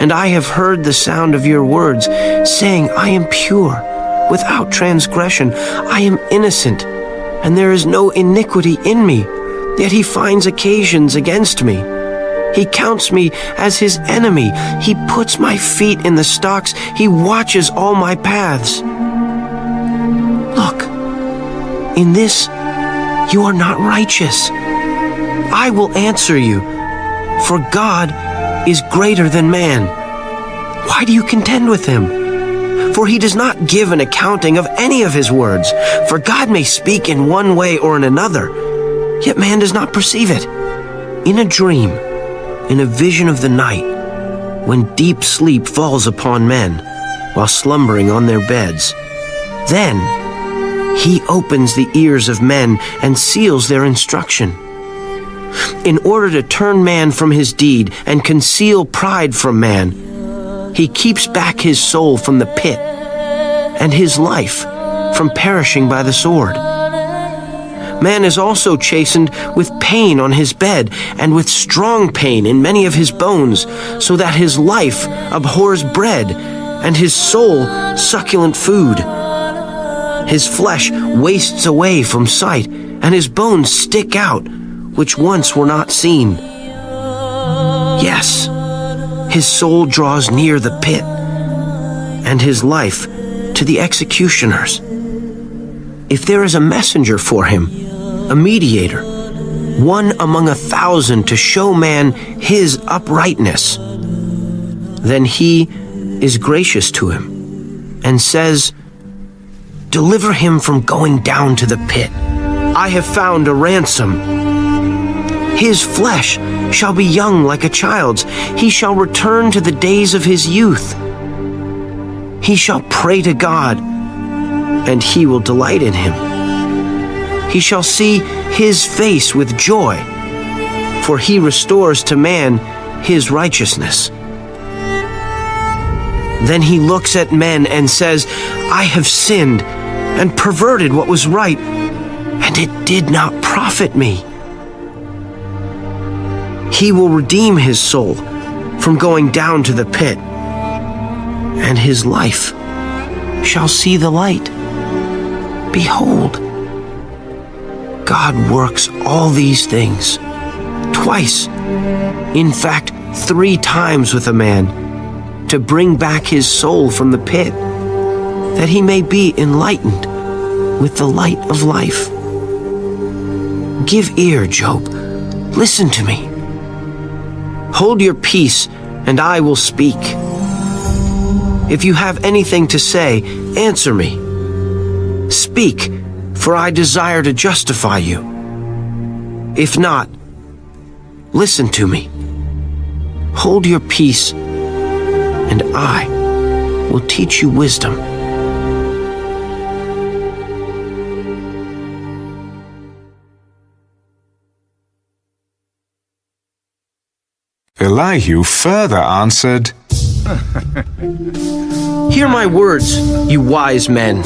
and I have heard the sound of your words, saying, I am pure, without transgression. I am innocent, and there is no iniquity in me. Yet he finds occasions against me. He counts me as his enemy. He puts my feet in the stocks. He watches all my paths. Look, in this you are not righteous. I will answer you, for God is greater than man. Why do you contend with him? For he does not give an accounting of any of his words. For God may speak in one way or in another, yet man does not perceive it. In a dream, in a vision of the night, when deep sleep falls upon men while slumbering on their beds, then he opens the ears of men and seals their instruction, in order to turn man from his deed and conceal pride from man. He keeps back his soul from the pit and his life from perishing by the sword. Man is also chastened with pain on his bed and with strong pain in many of his bones, so that his life abhors bread and his soul succulent food. His flesh wastes away from sight, and his bones stick out, which once were not seen. Yes, his soul draws near the pit, and his life to the executioners. If there is a messenger for him, a mediator, one among 1,000 to show man his uprightness, then he is gracious to him and says, deliver him from going down to the pit. I have found a ransom. His flesh shall be young like a child's. He shall return to the days of his youth. He shall pray to God, and he will delight in him. He shall see his face with joy, for he restores to man his righteousness. Then he looks at men and says, I have sinned and perverted what was right, and it did not profit me. He will redeem his soul from going down to the pit, and his life shall see the light. Behold, God works all these things twice, in fact 3 times with a man, to bring back his soul from the pit, that he may be enlightened with the light of life. Give ear, Job. Listen to me. Hold your peace, and I will speak. If you have anything to say, answer me. Speak, for I desire to justify you. If not, listen to me. Hold your peace, and I will teach you wisdom. Elihu further answered, Hear my words, you wise men.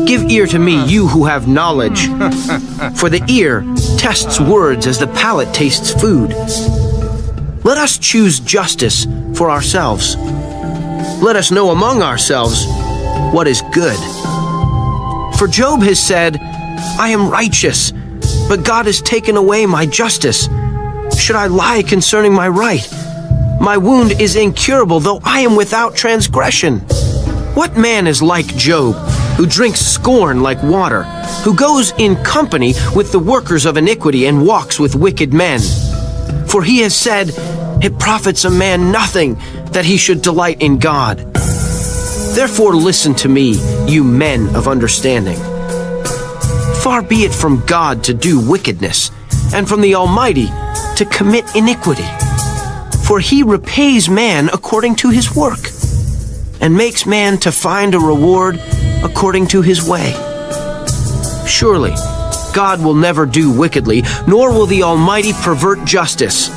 Give ear to me, you who have knowledge. For the ear tests words as the palate tastes food. Let us choose justice for ourselves. Let us know among ourselves what is good. For Job has said, I am righteous, but God has taken away my justice. Should I lie concerning my right? My wound is incurable, though I am without transgression. What man is like Job, who drinks scorn like water, who goes in company with the workers of iniquity and walks with wicked men. For he has said, it profits a man nothing that he should delight in God. Therefore listen to me, you men of understanding. Far be it from God to do wickedness, and from the Almighty to commit iniquity. For he repays man according to his work, and makes man to find a reward according to his way. Surely God will never do wickedly, nor will the Almighty pervert justice.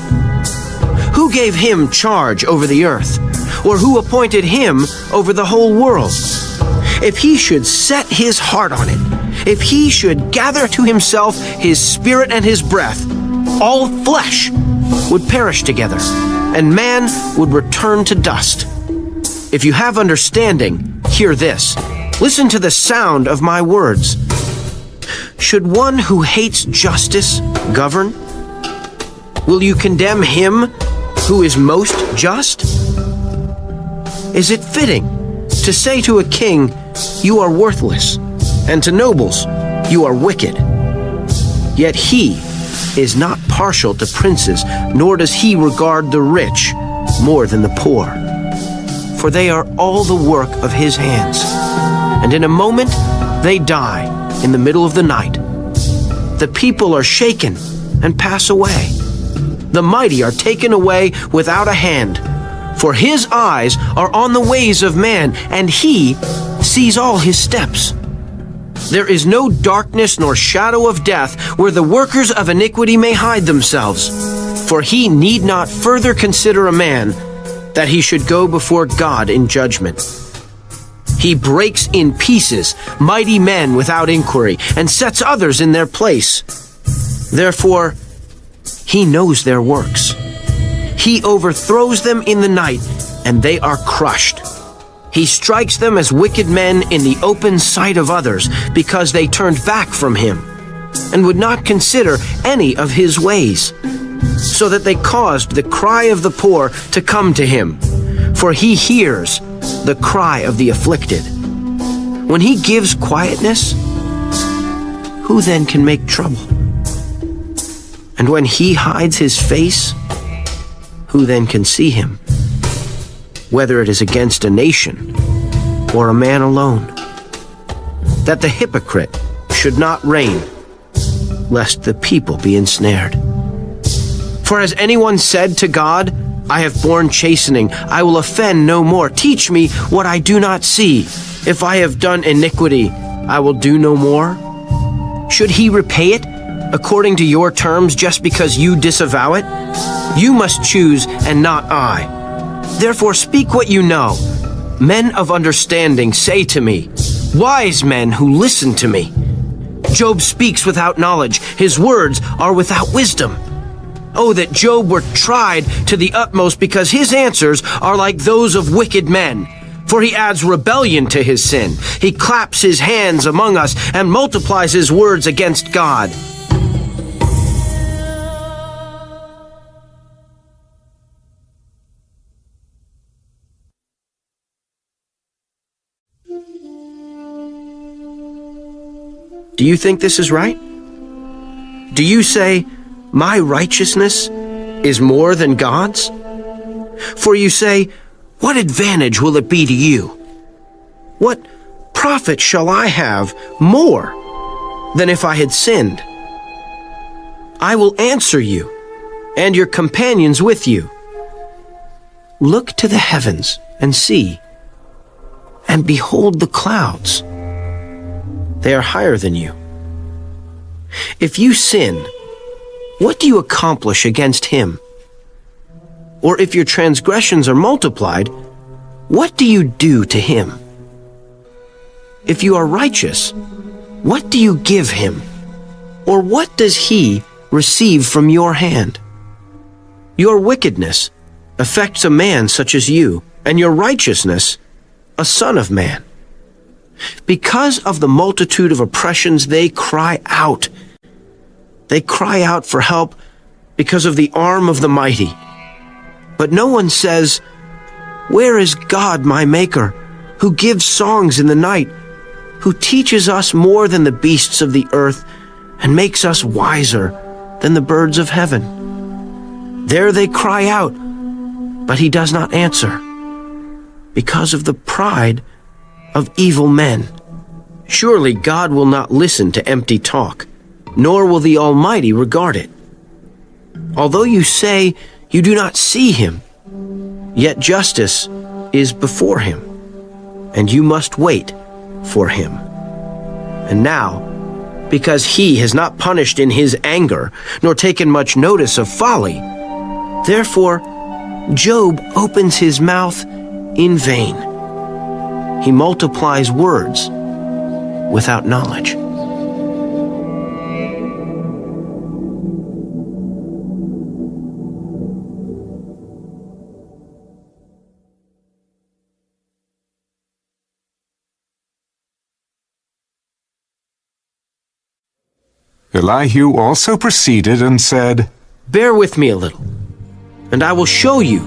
Who gave him charge over the earth? Or who appointed him over the whole world? If he should set his heart on it, if he should gather to himself his spirit and his breath, all flesh would perish together, and man would return to dust. If you have understanding, hear this. Listen to the sound of my words. Should one who hates justice govern? Will you condemn him who is most just? Is it fitting to say to a king, you are worthless, and to nobles, you are wicked? Yet he is not partial to princes, nor does he regard the rich more than the poor. For they are all the work of his hands, and in a moment they die in the middle of the night. The people are shaken and pass away. The mighty are taken away without a hand. For his eyes are on the ways of man, and he sees all his steps. There is no darkness nor shadow of death where the workers of iniquity may hide themselves. For he need not further consider a man that he should go before God in judgment. He breaks in pieces mighty men without inquiry, and sets others in their place. Therefore, he knows their works. He overthrows them in the night, and they are crushed. He strikes them as wicked men in the open sight of others, because they turned back from him, and would not consider any of his ways, so that they caused the cry of the poor to come to him, for he hears the cry of the afflicted. When he gives quietness, who then can make trouble? And when he hides his face, who then can see him? Whether it is against a nation or a man alone. That the hypocrite should not reign, lest the people be ensnared. For has anyone said to God, I have borne chastening, I will offend no more. Teach me what I do not see. If I have done iniquity, I will do no more. Should he repay it according to your terms just because you disavow it? You must choose and not I. Therefore speak what you know. Men of understanding say to me, wise men who listen to me. Job speaks without knowledge, his words are without wisdom. Oh, that Job were tried to the utmost, because his answers are like those of wicked men. For he adds rebellion to his sin. He claps his hands among us and multiplies his words against God. Do you think this is right? Do you say, my righteousness is more than God's? For you say, what advantage will it be to you? What profit shall I have more than if I had sinned? I will answer you, and your companions with you. Look to the heavens and see, and behold the clouds. They are higher than you. If you sin, what do you accomplish against him? Or if your transgressions are multiplied, what do you do to him? If you are righteous, what do you give him? Or what does he receive from your hand? Your wickedness affects a man such as you, and your righteousness a son of man. Because of the multitude of oppressions, they cry out. They cry out for help because of the arm of the mighty. But no one says, where is God my maker, who gives songs in the night, who teaches us more than the beasts of the earth and makes us wiser than the birds of heaven. There they cry out, but he does not answer, because of the pride of evil men. Surely God will not listen to empty talk, nor will the Almighty regard it. Although you say you do not see him, yet justice is before him, and you must wait for him. And now, because he has not punished in his anger, nor taken much notice of folly, therefore Job opens his mouth in vain. He multiplies words without knowledge. Elihu also proceeded and said, Bear with me a little, and I will show you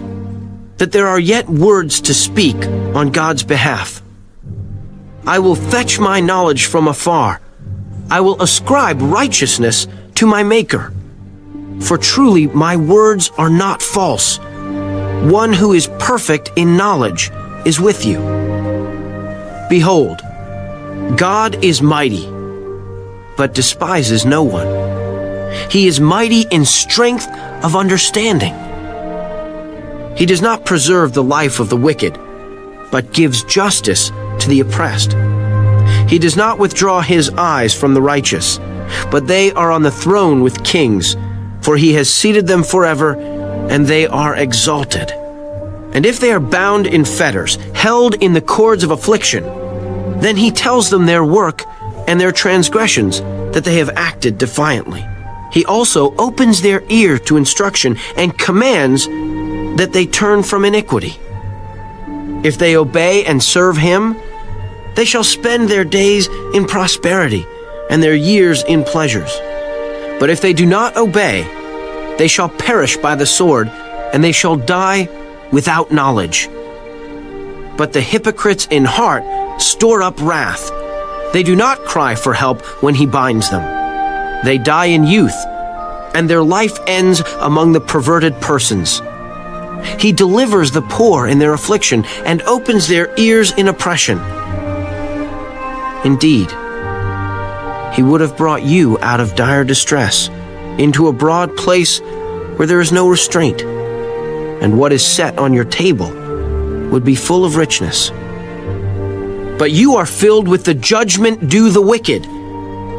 that there are yet words to speak on God's behalf. I will fetch my knowledge from afar. I will ascribe righteousness to my Maker. For truly my words are not false. One who is perfect in knowledge is with you. Behold, God is mighty, but despises no one. He is mighty in strength of understanding. He does not preserve the life of the wicked, but gives justice to the oppressed. He does not withdraw his eyes from the righteous, but they are on the throne with kings, for he has seated them forever, and they are exalted. And if they are bound in fetters, held in the cords of affliction, then he tells them their work and their transgressions, that they have acted defiantly. He also opens their ear to instruction and commands that they turn from iniquity. If they obey and serve him, they shall spend their days in prosperity and their years in pleasures. But if they do not obey, they shall perish by the sword, and they shall die without knowledge. But the hypocrites in heart store up wrath. They do not cry for help when he binds them. They die in youth, and their life ends among the perverted persons. He delivers the poor in their affliction and opens their ears in oppression. Indeed, he would have brought you out of dire distress into a broad place where there is no restraint, and what is set on your table would be full of richness. But you are filled with the judgment due the wicked.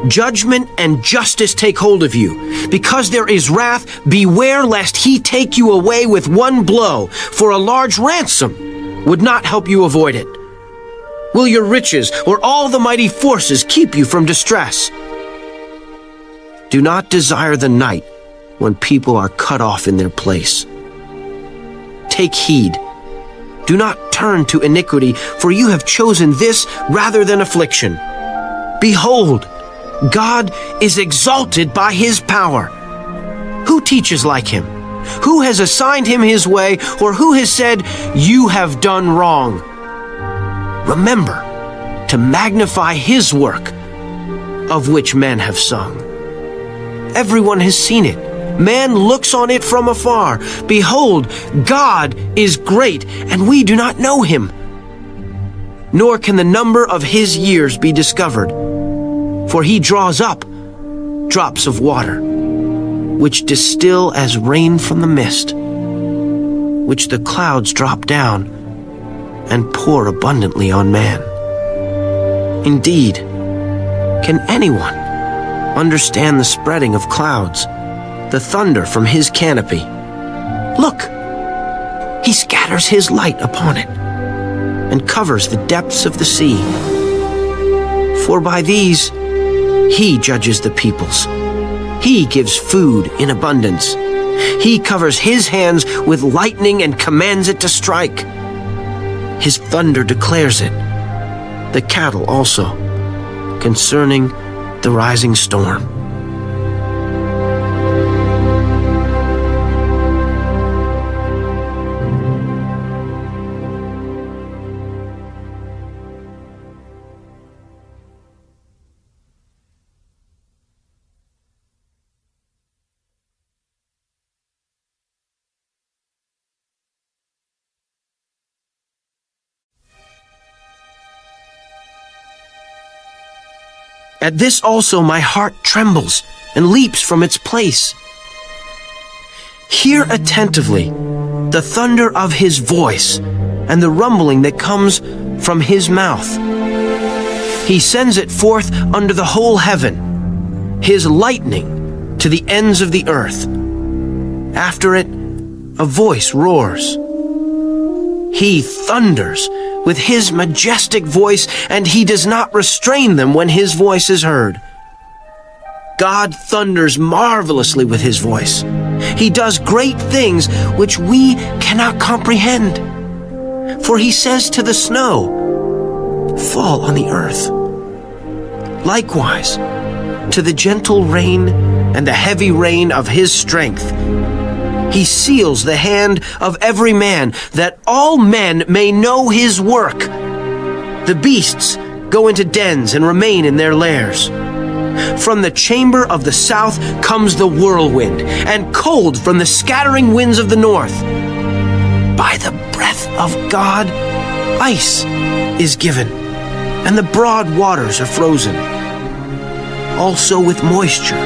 Judgment and justice take hold of you. Because there is wrath, beware lest he take you away with one blow, for a large ransom would not help you avoid it. Will your riches or all the mighty forces keep you from distress? Do not desire the night when people are cut off in their place. Take heed. Do not turn to iniquity, for you have chosen this rather than affliction. Behold, God is exalted by his power. Who teaches like him? Who has assigned him his way, or who has said, you have done wrong? Remember to magnify his work, of which men have sung. Everyone has seen it. Man looks on it from afar. Behold, God is great, and we do not know him. Nor can the number of his years be discovered. For he draws up drops of water, which distill as rain from the mist, which the clouds drop down and pour abundantly on man. Indeed, can anyone understand the spreading of clouds, the thunder from his canopy? Look, he scatters his light upon it and covers the depths of the sea. For by these he judges the peoples. He gives food in abundance. He covers his hands with lightning and commands it to strike. His thunder declares it, the cattle also, concerning the rising storm. At this also my heart trembles and leaps from its place. Hear attentively the thunder of his voice and the rumbling that comes from his mouth. He sends it forth under the whole heaven, his lightning to the ends of the earth. After it, a voice roars. He thunders with his majestic voice, and he does not restrain them when his voice is heard. God thunders marvelously with his voice. He does great things which we cannot comprehend. For he says to the snow, "Fall on the earth." Likewise, to the gentle rain and the heavy rain of his strength, he seals the hand of every man, that all men may know his work. The beasts go into dens and remain in their lairs. From the chamber of the south comes the whirlwind, and cold from the scattering winds of the north. By the breath of God, ice is given, and the broad waters are frozen. Also with moisture,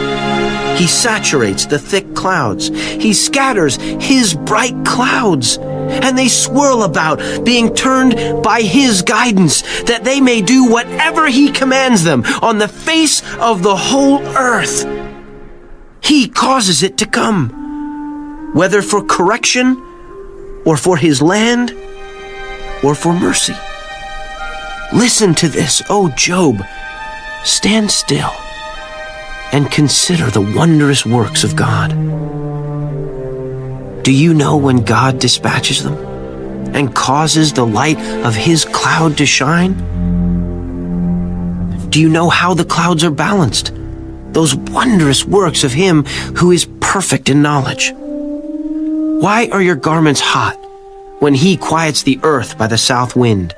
he saturates the thick clouds. He scatters his bright clouds, and they swirl about, being turned by his guidance, that they may do whatever he commands them on the face of the whole earth. He causes it to come, whether for correction, or for his land, or for mercy. Listen to this, O Job. Stand still and consider the wondrous works of God. Do you know when God dispatches them and causes the light of his cloud to shine? Do you know how the clouds are balanced? Those wondrous works of him who is perfect in knowledge. Why are your garments hot when he quiets the earth by the south wind?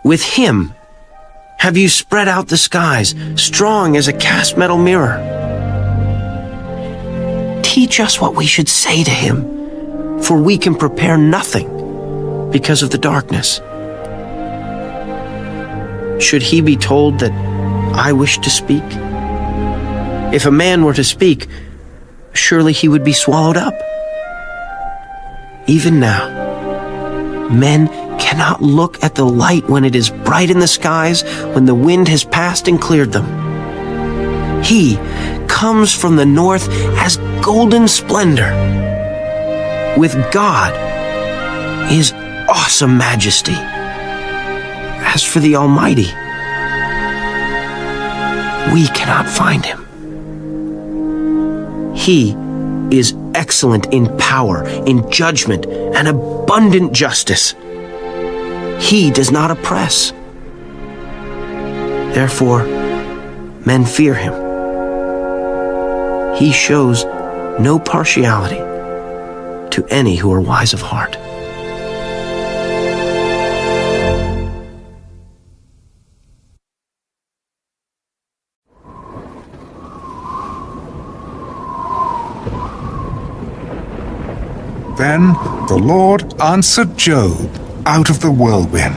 With him have you spread out the skies, strong as a cast metal mirror? Teach us what we should say to him, for we can prepare nothing because of the darkness. Should he be told that I wish to speak? If a man were to speak, surely he would be swallowed up. Even now, men cannot look at the light when it is bright in the skies, when the wind has passed and cleared them. He comes from the north as golden splendor. With God is awesome majesty. As for the Almighty, we cannot find him. He is excellent in power, in judgment, and abundant justice. He does not oppress. Therefore, men fear him. He shows no partiality to any who are wise of heart. Then the Lord answered Job out of the whirlwind.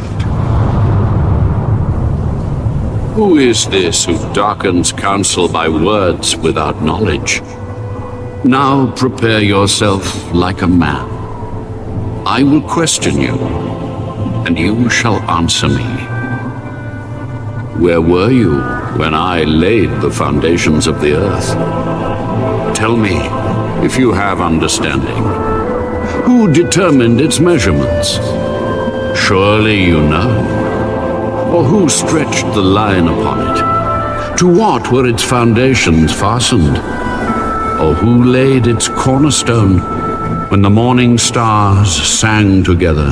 Who is this who darkens counsel by words without knowledge? Now prepare yourself like a man. I will question you, and you shall answer me. Where were you when I laid the foundations of the earth? Tell me, if you have understanding, who determined its measurements? Surely you know. Or who stretched the line upon it? To what were its foundations fastened? Or who laid its cornerstone when the morning stars sang together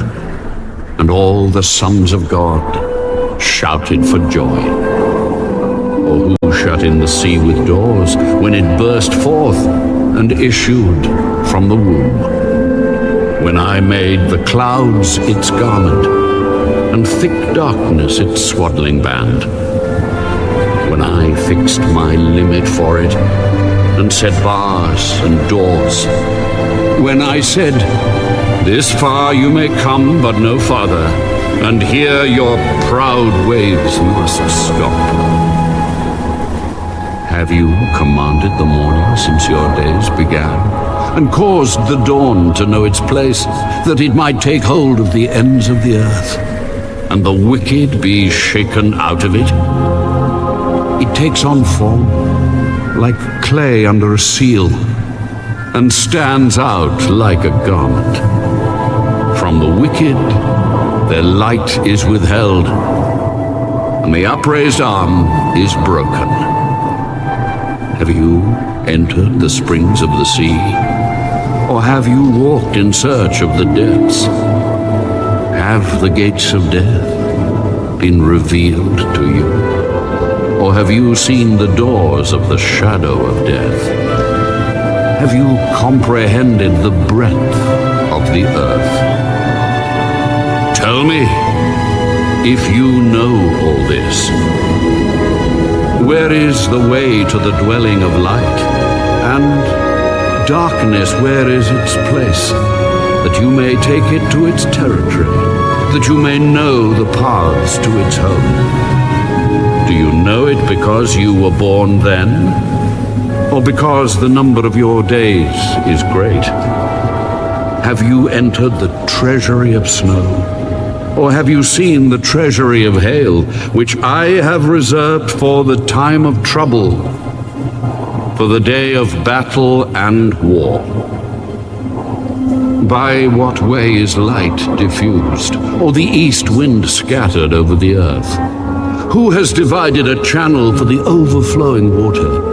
and all the sons of God shouted for joy? Or who shut in the sea with doors when it burst forth and issued from the womb? When I made the clouds its garment, and thick darkness its swaddling band. When I fixed my limit for it, and set bars and doors. When I said, this far you may come, but no farther, and here your proud waves must stop. Have you commanded the morning since your days began, and caused the dawn to know its place, that it might take hold of the ends of the earth, and the wicked be shaken out of it? It takes on form like clay under a seal, and stands out like a garment. From the wicked their light is withheld, and the upraised arm is broken. Have you entered the springs of the sea, or have you walked in search of the depths? Have the gates of death been revealed to you, or have you seen the doors of the shadow of death? Have you comprehended the breadth of the earth? Tell me, if you know all this, where is the way to the dwelling of light? And darkness, where is its place? That you may take it to its territory, that you may know the paths to its home. Do you know it because you were born then, or because the number of your days is great? Have you entered the treasury of snow, or have you seen the treasury of hail, which I have reserved for the time of trouble, for the day of battle and war? By what way is light diffused, or the east wind scattered over the earth? Who has divided a channel for the overflowing water,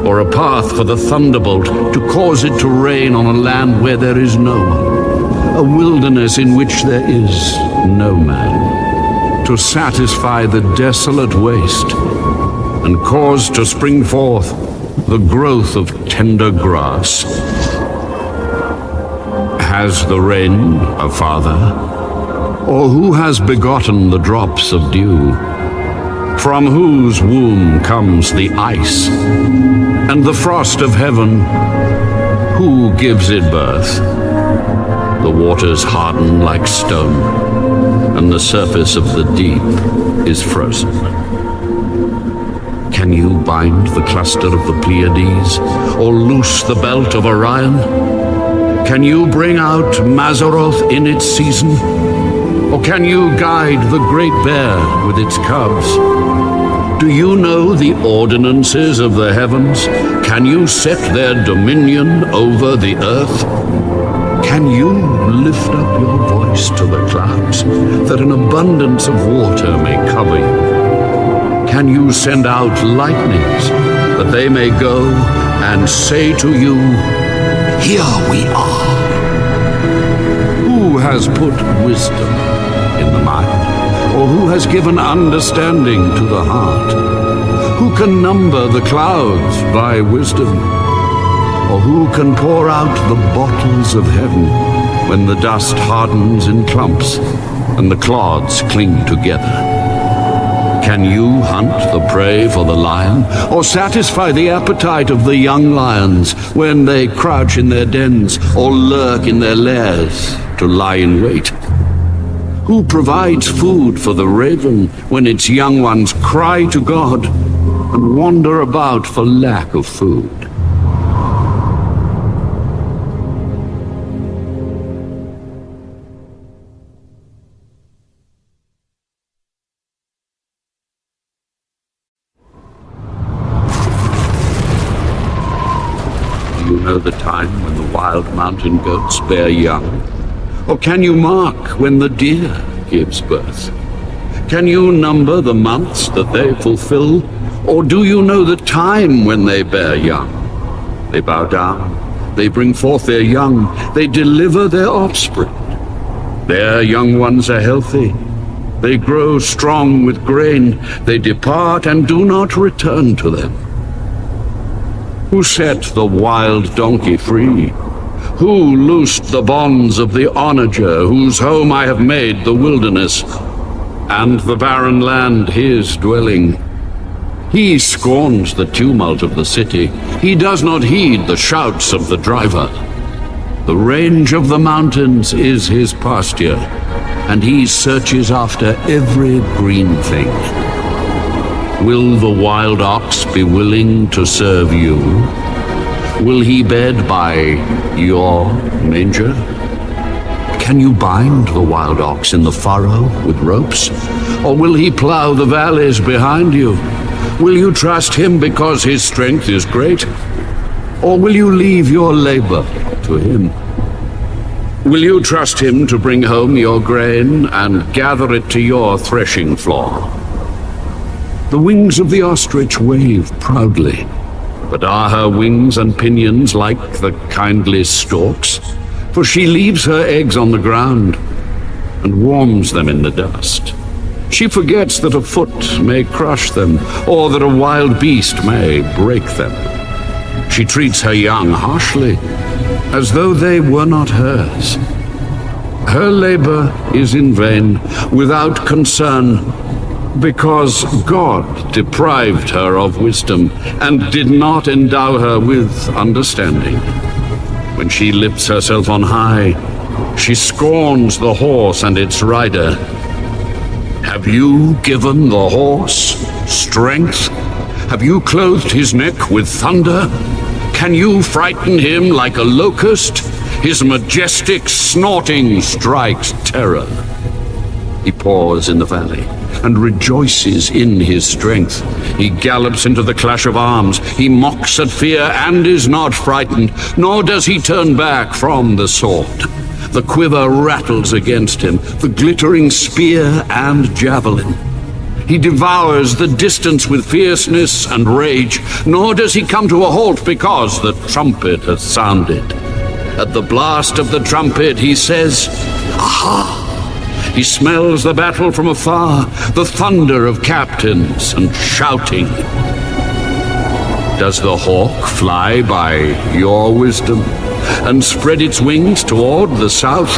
or a path for the thunderbolt to cause it to rain on a land where there is no one, a wilderness in which there is no man, to satisfy the desolate waste, and cause to spring forth the growth of tender grass? Has the rain a father, or who has begotten the drops of dew? From whose womb comes the ice, and the frost of heaven? Who gives it birth? The waters harden like stone, and the surface of the deep is frozen. Can you bind the cluster of the Pleiades, or loose the belt of Orion? Can you bring out Mazzaroth in its season? Or can you guide the great bear with its cubs? Do you know the ordinances of the heavens? Can you set their dominion over the earth? Can you lift up your voice to the clouds, that an abundance of water may cover you? Can you send out lightnings, that they may go and say to you, "Here we are"? Who has put wisdom in the mind, or who has given understanding to the heart? Who can number the clouds by wisdom? Or who can pour out the bottles of heaven when the dust hardens in clumps and the clods cling together? Can you hunt the prey for the lion, or satisfy the appetite of the young lions when they crouch in their dens or lurk in their lairs to lie in wait? Who provides food for the raven when its young ones cry to God and wander about for lack of food? Do you know the time when the wild mountain goats bear young? Or can you mark when the deer gives birth? Can you number the months that they fulfill? Or do you know the time when they bear young? They bow down, they bring forth their young, they deliver their offspring. Their young ones are healthy, they grow strong with grain, they depart and do not return to them. Who set the wild donkey free? Who loosed the bonds of the onager, whose home I have made the wilderness, and the barren land his dwelling? He scorns the tumult of the city. He does not heed the shouts of the driver. The range of the mountains is his pasture, and he searches after every green thing. Will the wild ox be willing to serve you? Will he bed by your manger? Can you bind the wild ox in the furrow with ropes? Or will he plow the valleys behind you? Will you trust him because his strength is great? Or will you leave your labor to him? Will you trust him to bring home your grain and gather it to your threshing floor? The wings of the ostrich wave proudly, but are her wings and pinions like the kindly stork's? For she leaves her eggs on the ground and warms them in the dust. She forgets that a foot may crush them, or that a wild beast may break them. She treats her young harshly, as though they were not hers. Her labor is in vain, without concern, because God deprived her of wisdom and did not endow her with understanding. When she lifts herself on high, she scorns the horse and its rider. Have you given the horse strength? Have you clothed his neck with thunder? Can you frighten him like a locust? His majestic snorting strikes terror. He paws in the valley and rejoices in his strength. He gallops into the clash of arms. He mocks at fear and is not frightened, nor does he turn back from the sword. The quiver rattles against him, the glittering spear and javelin. He devours the distance with fierceness and rage, nor does he come to a halt because the trumpet has sounded. At the blast of the trumpet he says, "Aha!" He smells the battle from afar, the thunder of captains and shouting. Does the hawk fly by your wisdom and spread its wings toward the south?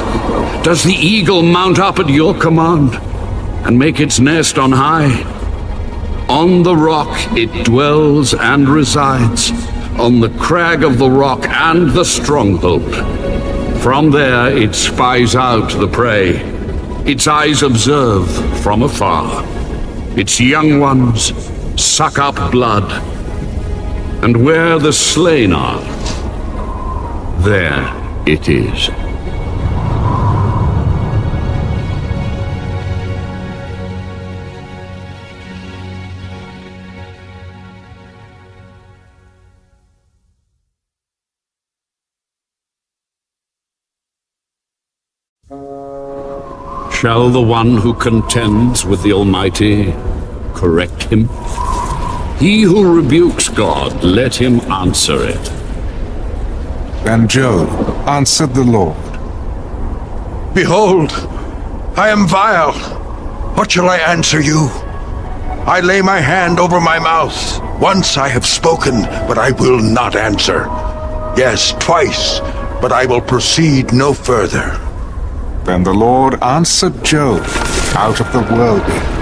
Does the eagle mount up at your command and make its nest on high? On the rock it dwells and resides, on the crag of the rock and the stronghold. From there it spies out the prey. Its eyes observe from afar. Its young ones suck up blood. And where the slain are, there it is. Shall the one who contends with the Almighty correct him? He who rebukes God, let him answer it. Then Job answered the Lord, Behold, I am vile. What shall I answer you? I lay my hand over my mouth. Once I have spoken, but I will not answer. Yes, twice, but I will proceed no further. Then the Lord answered Job out of the whirlwind.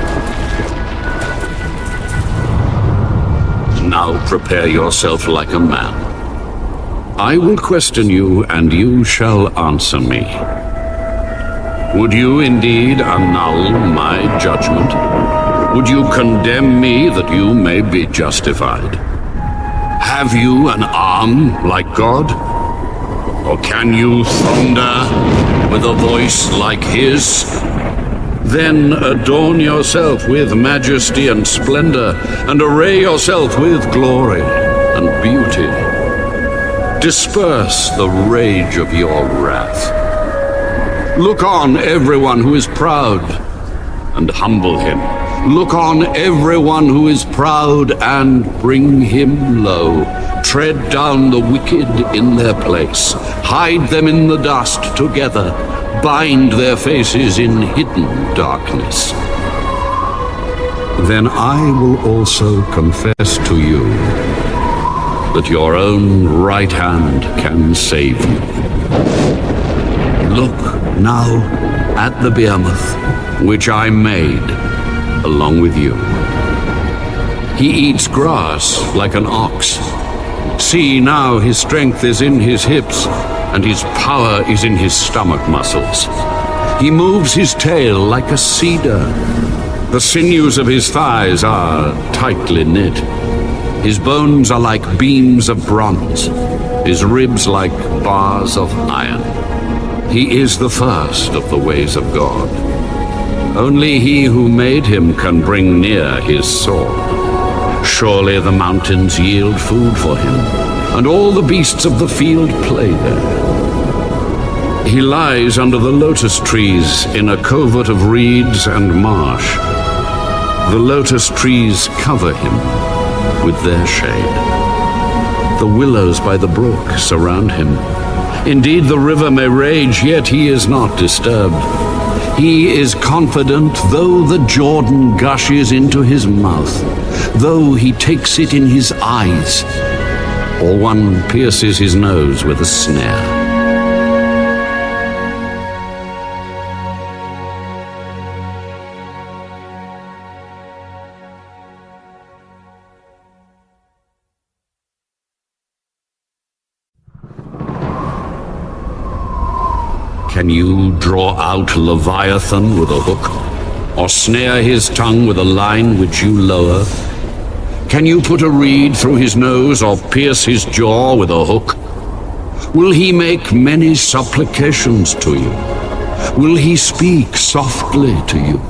Now prepare yourself like a man. I will question you, and you shall answer me. Would you indeed annul my judgment? Would you condemn me that you may be justified? Have you an arm like God? Or can you thunder with a voice like his? Then adorn yourself with majesty and splendor, and array yourself with glory and beauty. Disperse the rage of your wrath. Look on everyone who is proud, and humble him. Look on everyone who is proud, and bring him low. Tread down the wicked in their place. Hide them in the dust together. Bind their faces in hidden darkness. Then I will also confess to you that your own right hand can save you. Look now at the behemoth, which I made along with you. He eats grass like an ox. See now, his strength is in his hips, and his power is in his stomach muscles. He moves his tail like a cedar. The sinews of his thighs are tightly knit. His bones are like beams of bronze, his ribs like bars of iron. He is the first of the ways of God. Only he who made him can bring near his sword. Surely the mountains yield food for him, and all the beasts of the field play there. He lies under the lotus trees in a covert of reeds and marsh. The lotus trees cover him with their shade. The willows by the brook surround him. Indeed, the river may rage, yet he is not disturbed. He is confident though the Jordan gushes into his mouth, though he takes it in his eyes, or one pierces his nose with a snare. Can you draw out Leviathan with a hook, or snare his tongue with a line which you lower? Can you put a reed through his nose, or pierce his jaw with a hook? Will he make many supplications to you? Will he speak softly to you?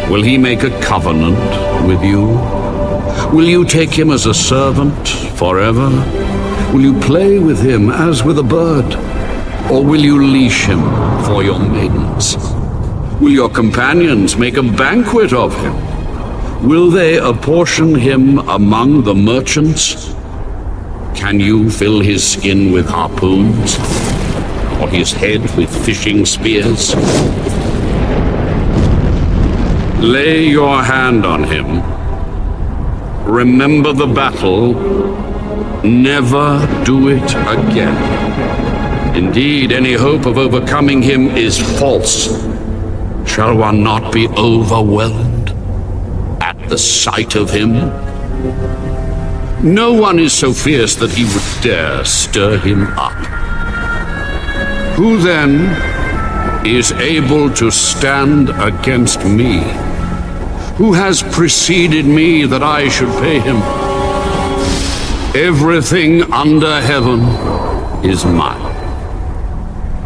Will he make a covenant with you? Will you take him as a servant forever? Will you play with him as with a bird? Or will you leash him for your maidens? Will your companions make a banquet of him? Will they apportion him among the merchants? Can you fill his skin with harpoons, or his head with fishing spears? Lay your hand on him. Remember the battle. Never do it again. Indeed, any hope of overcoming him is false. Shall one not be overwhelmed at the sight of him? No one is so fierce that he would dare stir him up. Who then is able to stand against me? Who has preceded me that I should pay him? Everything under heaven is mine.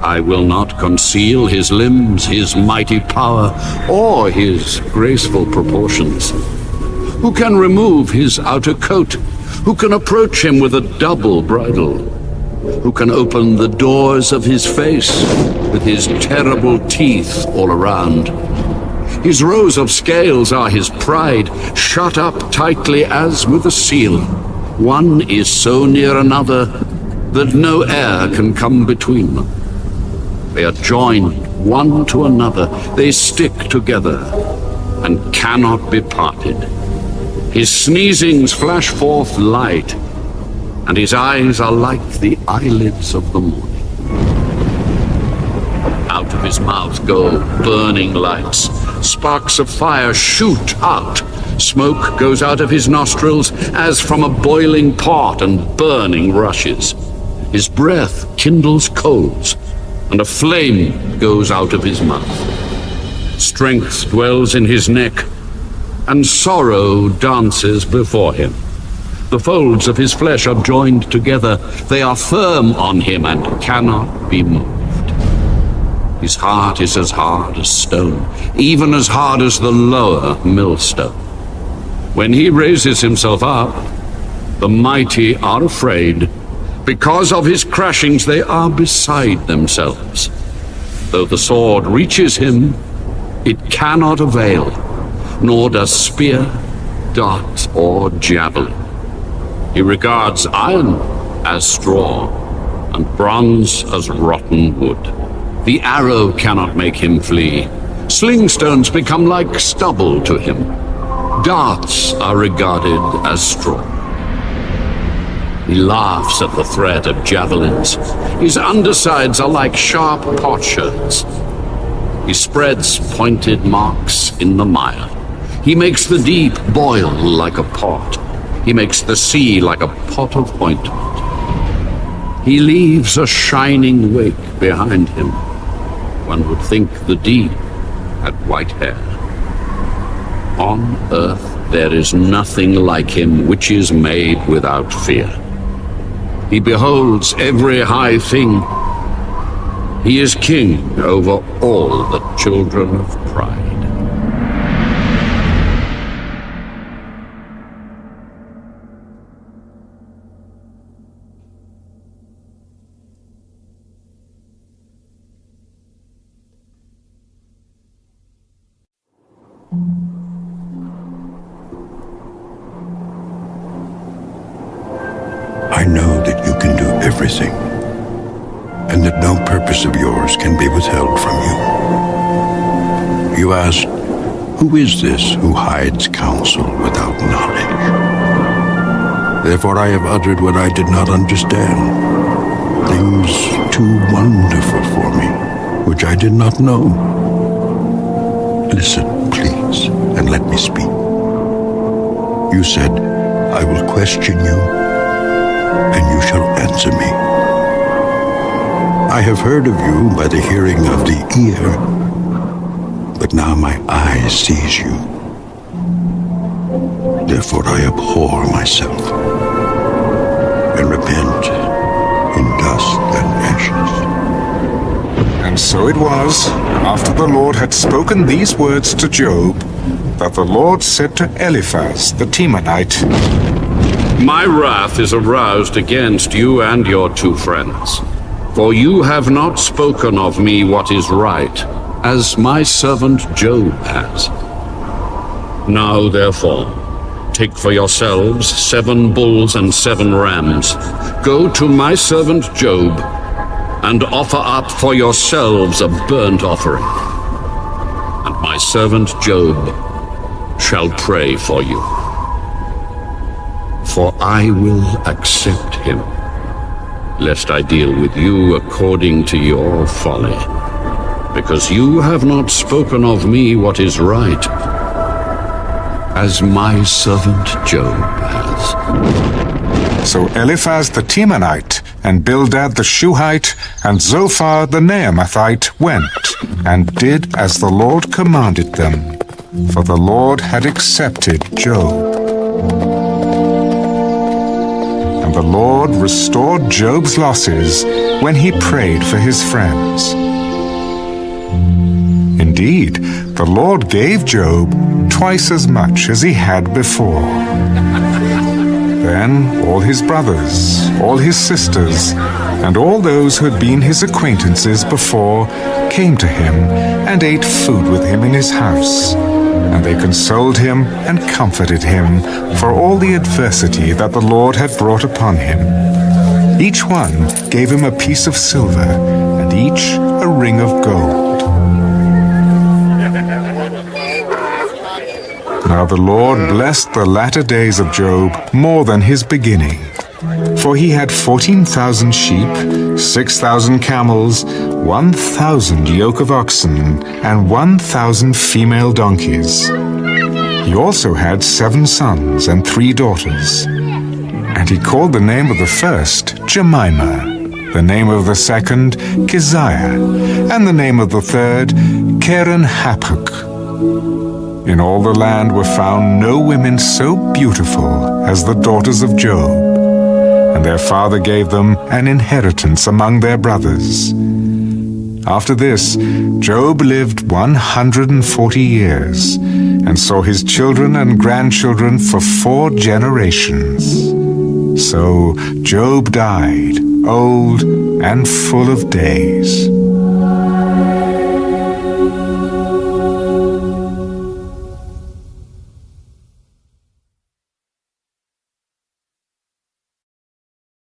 I will not conceal his limbs, his mighty power, or his graceful proportions. Who can remove his outer coat? Who can approach him with a double bridle? Who can open the doors of his face with his terrible teeth all around? His rows of scales are his pride, shut up tightly as with a seal. One is so near another that no air can come between them. They are joined one to another. They stick together and cannot be parted. His sneezings flash forth light, and his eyes are like the eyelids of the morning. Out of his mouth go burning lights. Sparks of fire shoot out. Smoke goes out of his nostrils as from a boiling pot, and burning rushes. His breath kindles coals, and a flame goes out of his mouth. Strength dwells in his neck, and sorrow dances before him. The folds of his flesh are joined together. They are firm on him and cannot be moved. His heart is as hard as stone, even as hard as the lower millstone. When he raises himself up, the mighty are afraid. Because of his crashings, they are beside themselves. Though the sword reaches him, it cannot avail, nor does spear, dart, or javelin. He regards iron as straw, and bronze as rotten wood. The arrow cannot make him flee. Sling stones become like stubble to him. Darts are regarded as straw. He laughs at the threat of javelins. His undersides are like sharp potsherds. He spreads pointed marks in the mire. He makes the deep boil like a pot. He makes the sea like a pot of ointment. He leaves a shining wake behind him. one would think the dean had white hair. On earth there is nothing like him which is made without fear. He beholds every high thing. He is king over all the children of pride. I know that you can do everything, and that no purpose of yours can be withheld from you. You asked, who is this who hides counsel without knowledge? Therefore I have uttered what I did not understand, things too wonderful for me, which I did not know. Listen, please, and let me speak. You said, I will question you, and you shall answer me. I have heard of you by the hearing of the ear, but now my eye sees you. Therefore I abhor myself and repent in dust and ashes. And so it was, after the Lord had spoken these words to Job, that the Lord said to Eliphaz the Temanite, My wrath is aroused against you and your two friends, for you have not spoken of me what is right, as my servant Job has. Now, therefore, take for yourselves 7 bulls and 7 rams. Go to my servant Job, and offer up for yourselves a burnt offering. And my servant Job shall pray for you. For I will accept him, lest I deal with you according to your folly, because you have not spoken of me what is right, as my servant Job has. So Eliphaz the Temanite, and Bildad the Shuhite, and Zophar the Naamathite went, and did as the Lord commanded them, for the Lord had accepted Job. And the Lord restored Job's losses when he prayed for his friends. Indeed, the Lord gave Job twice as much as he had before. Then all his brothers, all his sisters, and all those who had been his acquaintances before came to him and ate food with him in his house. And they consoled him and comforted him for all the adversity that the Lord had brought upon him. Each one gave him a piece of silver, and each a ring of gold. Now the Lord blessed the latter days of Job more than his beginning. For he had 14,000 sheep, 6,000 camels, 1,000 yoke of oxen, and 1,000 female donkeys. He also had 7 sons and 3 daughters. And he called the name of the first Jemimah, the name of the second Keziah, and the name of the third Keren-Happuch. In all the land were found no women so beautiful as the daughters of Job, and their father gave them an inheritance among their brothers. After this, Job lived 140 years, and saw his children and grandchildren for 4 generations. So Job died, old and full of days.